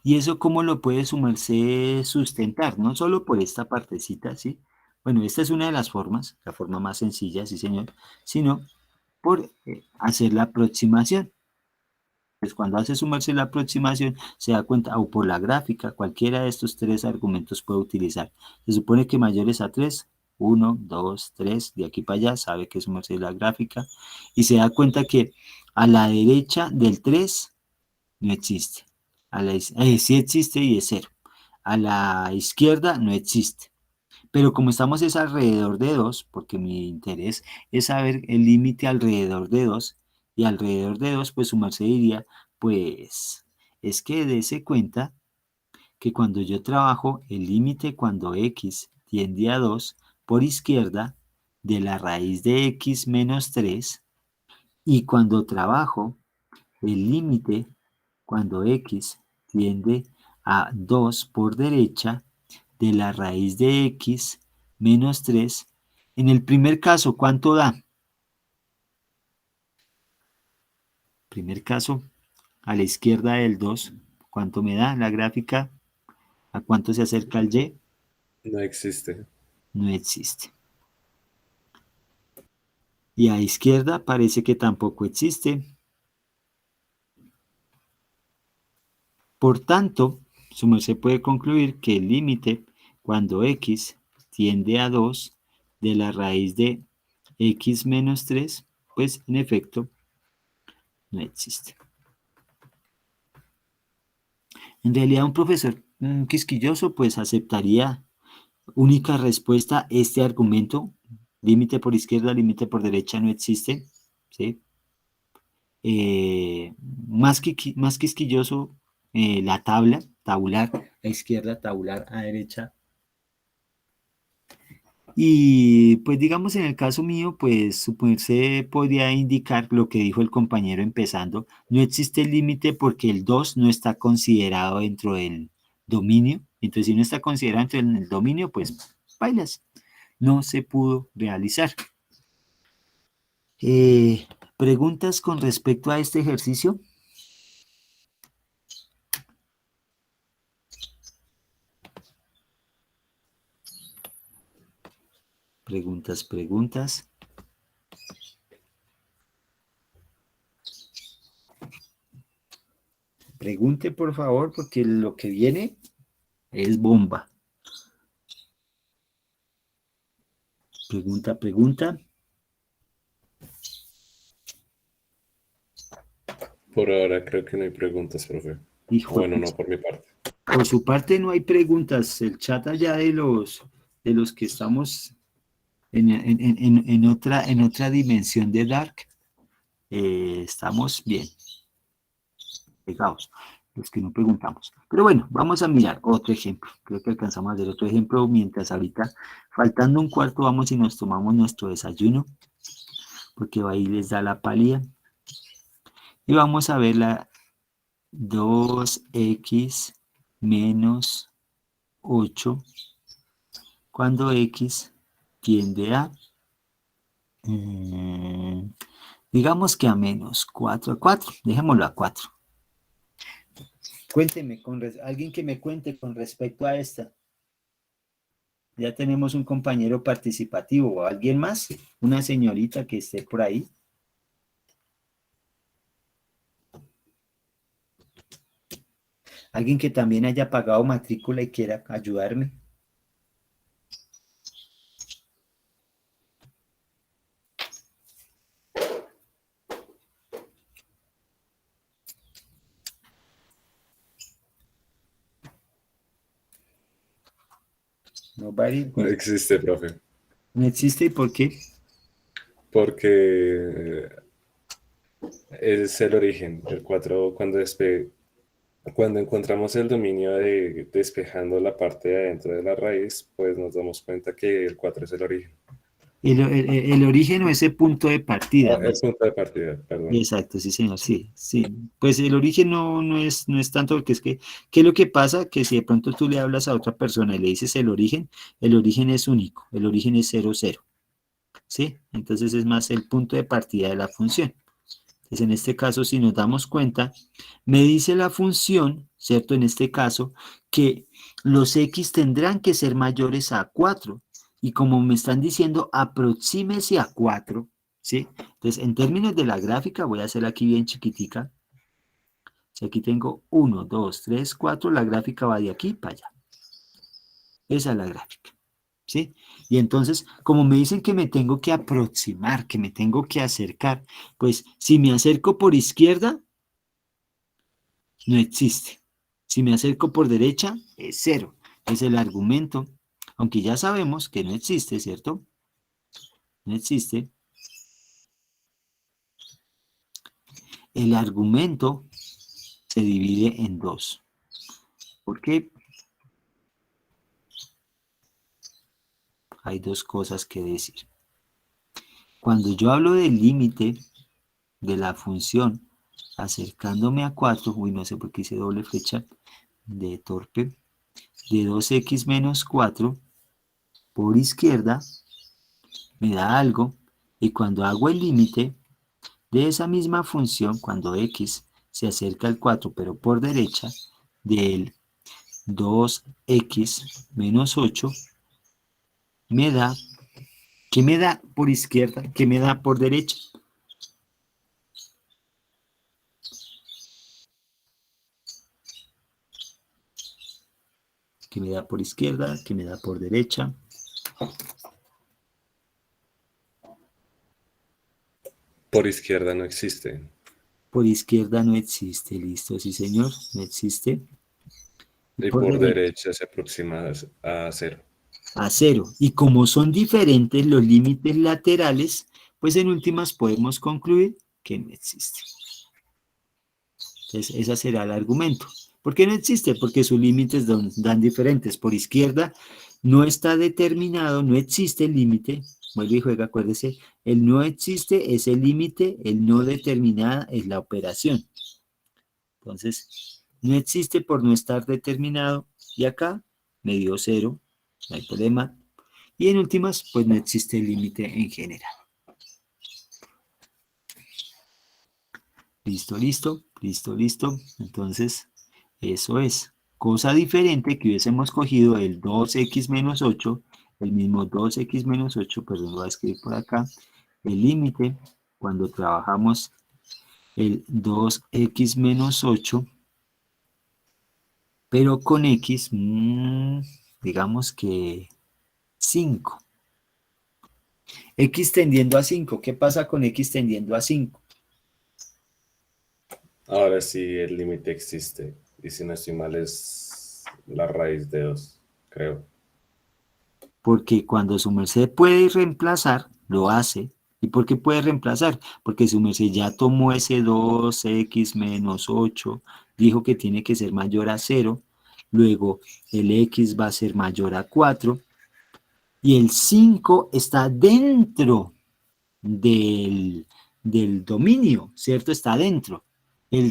¿Y eso cómo lo puede su merced sustentar? No solo por esta partecita, ¿sí? Bueno, esta es una de las formas, la forma más sencilla, sí señor, sino por hacer la aproximación. Pues cuando hace sumarse la aproximación, se da cuenta, o por la gráfica, cualquiera de estos tres argumentos puede utilizar. Se supone que mayores a 3, 1, 2, 3, de aquí para allá, sabe que sumarse la gráfica, y se da cuenta que a la derecha del 3 no existe. Sí existe y es 0. A la izquierda no existe. Pero como estamos es alrededor de 2, porque mi interés es saber el límite alrededor de 2, y alrededor de 2, pues sumarse diría, pues es que dése cuenta que cuando yo trabajo el límite cuando x tiende a 2 por izquierda de la raíz de x menos 3, y cuando trabajo el límite cuando x tiende a 2 por derecha de la raíz de x menos 3. En el primer caso, ¿cuánto da? Primer caso, a la izquierda del 2, ¿cuánto me da la gráfica? ¿A cuánto se acerca el y? No existe. No existe. Y a izquierda parece que tampoco existe. Por tanto, su merced puede concluir que el límite cuando x tiende a 2 de la raíz de x menos 3, pues en efecto no existe. En realidad un profesor quisquilloso pues aceptaría única respuesta este argumento, límite por izquierda, límite por derecha no existe, ¿sí? Más quisquilloso la tabla, tabular a izquierda, tabular a derecha. Y pues digamos en el caso mío, pues suponerse podría indicar lo que dijo el compañero empezando, no existe el límite porque el 2 no está considerado dentro del dominio, entonces si no está considerado dentro del dominio, pues bailas, no se pudo realizar. ¿Preguntas con respecto a este ejercicio? Preguntas. Pregunte, por favor, porque lo que viene es bomba. Pregunta. Por ahora creo que no hay preguntas, profe. Hijo Bueno, de no por mi parte. Por su parte no hay preguntas. El chat allá de los que estamos en otra dimensión de Dark, estamos bien pegados, los que no preguntamos. Pero bueno, vamos a mirar otro ejemplo. Creo que alcanzamos a hacer otro ejemplo mientras ahorita, faltando un cuarto, vamos y nos tomamos nuestro desayuno, porque ahí les da la pálida. Y vamos a ver la 2x menos 8 cuando x tiende a, digamos que a menos 4 a 4, dejémoslo a 4. Cuénteme, alguien que me cuente con respecto a esta. Ya tenemos un compañero participativo o alguien más, una señorita que esté por ahí. ¿Alguien que también haya pagado matrícula y quiera ayudarme? Nobody. No existe, profe. ¿No existe? ¿Y por qué? Porque es el origen. El 4 cuando encontramos el dominio de despejando la parte de adentro de la raíz, pues nos damos cuenta que el 4 es el origen. El origen o ese punto de partida. El punto de partida, perdón. Exacto, sí, señor, sí, sí. Pues el origen no es tanto porque es que, ¿qué es lo que pasa? Que si de pronto tú le hablas a otra persona y le dices el origen es único, el origen es 0, 0, ¿sí? Entonces es más el punto de partida de la función. Entonces en este caso, si nos damos cuenta, me dice la función, ¿cierto? En este caso, que los x tendrán que ser mayores a 4. Y como me están diciendo, aproxímese a 4, ¿sí? Entonces, en términos de la gráfica, voy a hacer aquí bien chiquitica. Si aquí tengo 1, 2, 3, 4, la gráfica va de aquí para allá. Esa es la gráfica, ¿sí? Y entonces, como me dicen que me tengo que aproximar, que me tengo que acercar, pues si me acerco por izquierda, no existe. Si me acerco por derecha, es 0. Es el argumento, aunque ya sabemos que no existe, ¿cierto? No existe. El argumento se divide en 2. ¿Por qué? Hay 2 cosas que decir. Cuando yo hablo del límite de la función acercándome a 4, uy, no sé por qué hice doble flecha de torpe, de 2x menos 4 por izquierda, me da algo, y cuando hago el límite de esa misma función, cuando x se acerca al 4, pero por derecha, del 2x menos 8, me da, ¿qué me da por izquierda? ¿Qué me da por derecha? ¿Qué me da por izquierda? ¿Qué me da por derecha? Por izquierda no existe. Por izquierda no existe, listo, sí señor, no existe. Y por derecha se aproxima a 0. A 0. Y como son diferentes los límites laterales, pues en últimas podemos concluir que no existe. Entonces, ese será el argumento. ¿Por qué no existe? Porque sus límites dan diferentes. Por izquierda no está determinado, no existe el límite. Vuelve y juega, acuérdese. El no existe es el límite, el no determinada es la operación. Entonces, no existe por no estar determinado. Y acá me dio 0, no hay problema. Y en últimas, pues no existe el límite en general. Listo, listo, listo, listo. Entonces, eso es. Cosa diferente que hubiésemos cogido el 2x menos 8, el mismo 2x menos 8, perdón, lo voy a escribir por acá. El límite, cuando trabajamos el 2x menos 8, pero con x, digamos que 5. X tendiendo a 5. ¿Qué pasa con x tendiendo a 5? Ahora sí el límite existe. Y si no estoy mal es la raíz de 2, creo. Porque cuando su merced puede reemplazar, lo hace. ¿Y por qué puede reemplazar? Porque su merced ya tomó ese 2x menos 8, dijo que tiene que ser mayor a 0, luego el x va a ser mayor a 4, y el 5 está dentro del dominio, ¿cierto? Está dentro. El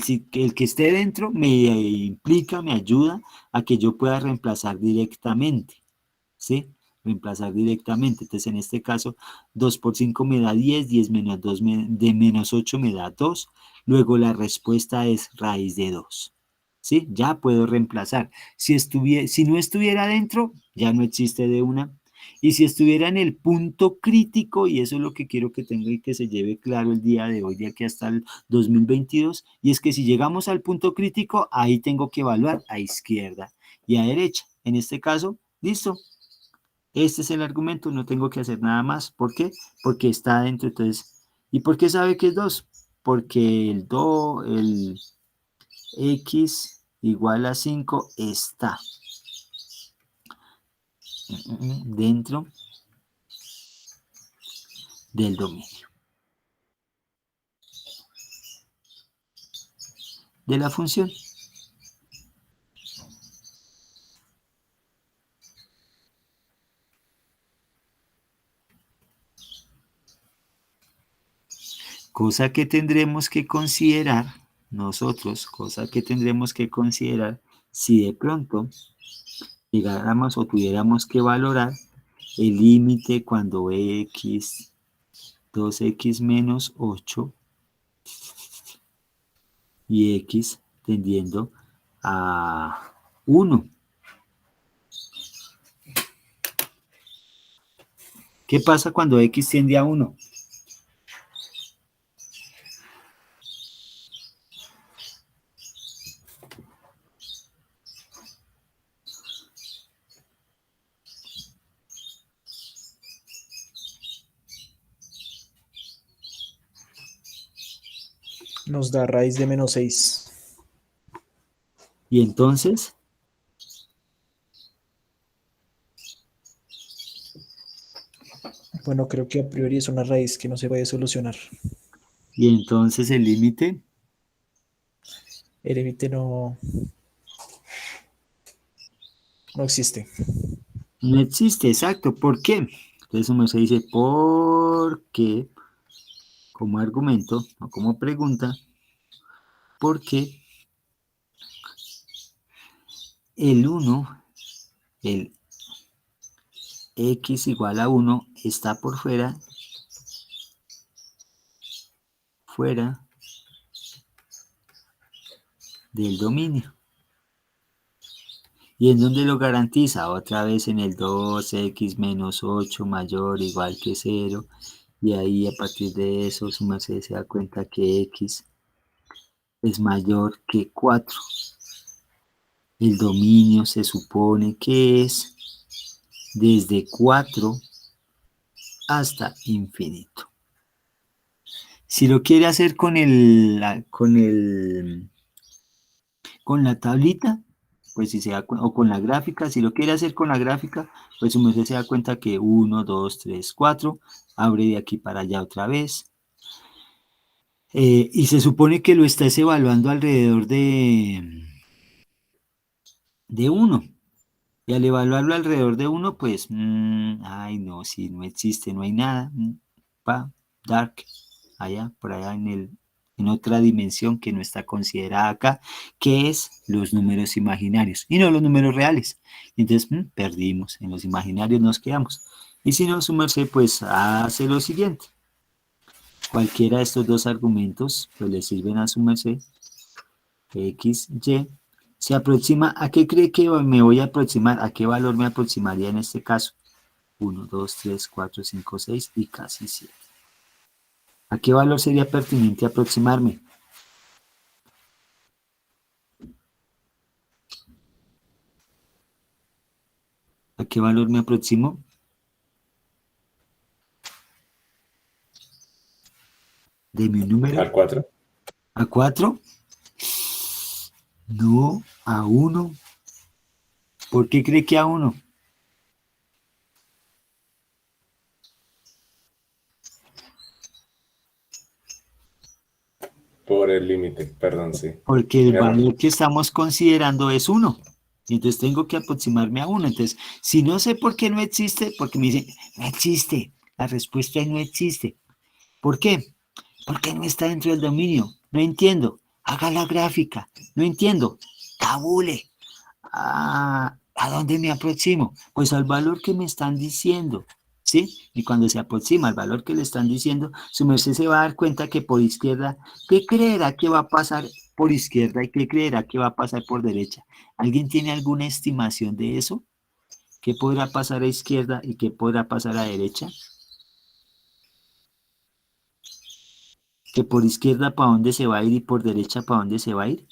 que esté dentro me implica, me ayuda a que yo pueda reemplazar directamente, ¿sí? Reemplazar directamente. Entonces, en este caso, 2 por 5 me da 10, 10 menos 2 de menos 8 me da 2. Luego la respuesta es raíz de 2. ¿Sí? Ya puedo reemplazar. Si no estuviera dentro, ya no existe de una. Y si estuviera en el punto crítico, y eso es lo que quiero que tenga y que se lleve claro el día de hoy, de aquí hasta el 2022, y es que si llegamos al punto crítico, ahí tengo que evaluar a izquierda y a derecha. En este caso, listo. Este es el argumento, no tengo que hacer nada más. ¿Por qué? Porque está adentro, entonces. ¿Y por qué sabe que es 2? Porque el x igual a 5 está dentro del dominio de la función. Cosa que tendremos que considerar nosotros, cosa que tendremos que considerar si de pronto llegáramos o tuviéramos que valorar el límite cuando x, 2x menos 8 y x tendiendo a 1. ¿Qué pasa cuando x tiende a 1? Nos da raíz de menos 6. Y entonces, Bueno, creo que a priori es una raíz que no se puede solucionar. el límite, El límite no existe. no existe, exacto. ¿Por qué? Entonces uno se dice, ¿por qué? Como argumento o como pregunta, ¿por qué el 1, el x igual a 1 está por fuera del dominio? ¿Y en dónde lo garantiza? Otra vez en el 2x menos 8 mayor o igual que 0. Y ahí a partir de eso su merced se da cuenta que x es mayor que 4. El dominio se supone que es desde 4 hasta infinito. Si lo quiere hacer con la tablita, pues si se da o con la gráfica, si lo quiere hacer con la gráfica, pues su merced se da cuenta que 1, 2, 3, 4, abre de aquí para allá otra vez. Y se supone que lo estás evaluando alrededor de 1. Y al evaluarlo alrededor de 1, pues, ay no, si no existe, no hay nada. Dark, allá, por allá en otra dimensión que no está considerada acá, que es los números imaginarios y no los números reales. Entonces, perdimos, en los imaginarios nos quedamos. Y si no, su merced, pues hace lo siguiente. Cualquiera de estos dos argumentos, pues le sirven a su merced. X, Y, se aproxima, ¿a qué cree que me voy a aproximar? ¿A qué valor me aproximaría en este caso? 1, 2, 3, 4, 5, 6 y casi 7. ¿A qué valor sería pertinente aproximarme? ¿A qué valor me aproximo? Deme un número. Al 4. ¿A 4? No, a 1. ¿Por qué cree que a 1? Por el límite, perdón, sí. Porque el Error. valor que estamos considerando es 1. Y entonces tengo que aproximarme a 1. Entonces, si no sé por qué no existe, porque me dicen, no existe. La respuesta es no existe. ¿Por qué? Porque no está dentro del dominio. No entiendo. Haga la gráfica. No entiendo. Tabule. ¿A dónde me aproximo? Pues al valor que me están diciendo. ¿Sí? Y cuando se aproxima al valor que le están diciendo, su merced se va a dar cuenta que por izquierda, ¿qué creerá que va a pasar por izquierda y qué creerá que va a pasar por derecha? ¿Alguien tiene alguna estimación de eso? ¿Qué podrá pasar a izquierda y qué podrá pasar a derecha? ¿Que por izquierda para dónde se va a ir y por derecha para dónde se va a ir?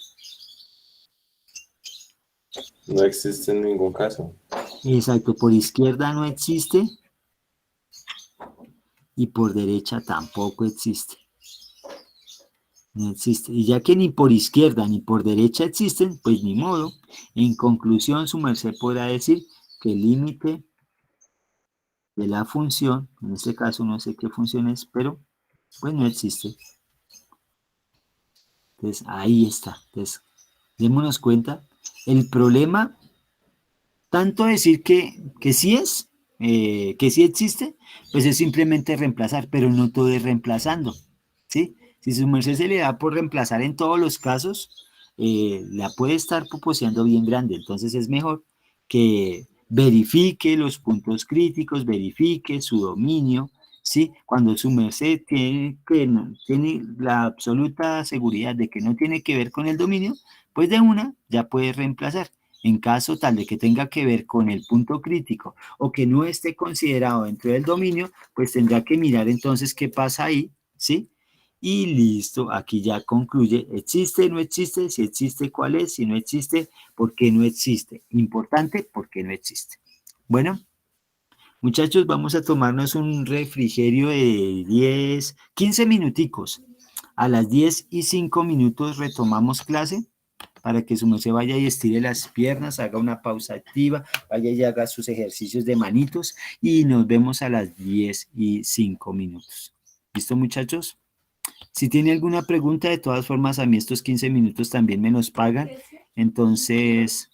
No existe en ningún caso. Exacto, por izquierda no existe y por derecha tampoco existe. No existe. Y ya que ni por izquierda ni por derecha existen, pues ni modo. En conclusión, su merced podrá decir que el límite de la función, en este caso no sé qué función es, pero pues no existe. Entonces ahí está. Entonces, démonos cuenta. El problema, tanto decir que sí es, que sí existe, pues es simplemente reemplazar, pero no todo es reemplazando, ¿sí? Si su merced se le da por reemplazar en todos los casos, la puede estar poposeando bien grande, entonces es mejor que verifique los puntos críticos, verifique su dominio, ¿sí? Cuando su merced tiene la absoluta seguridad de que no tiene que ver con el dominio, pues de una ya puede reemplazar. En caso tal de que tenga que ver con el punto crítico o que no esté considerado dentro del dominio, pues tendrá que mirar entonces qué pasa ahí, ¿sí? Y listo, aquí ya concluye, ¿existe, no existe? Si existe, ¿cuál es? Si no existe, ¿por qué no existe? Importante, ¿por qué no existe? Bueno, muchachos, vamos a tomarnos un refrigerio de 10, 15 minuticos. A las 10:05 retomamos clase para que su merced vaya y estire las piernas, haga una pausa activa, vaya y haga sus ejercicios de manitos y nos vemos a las 10:05. ¿Listo, muchachos? Si tiene alguna pregunta, de todas formas, a mí estos 15 minutos también me los pagan. Entonces,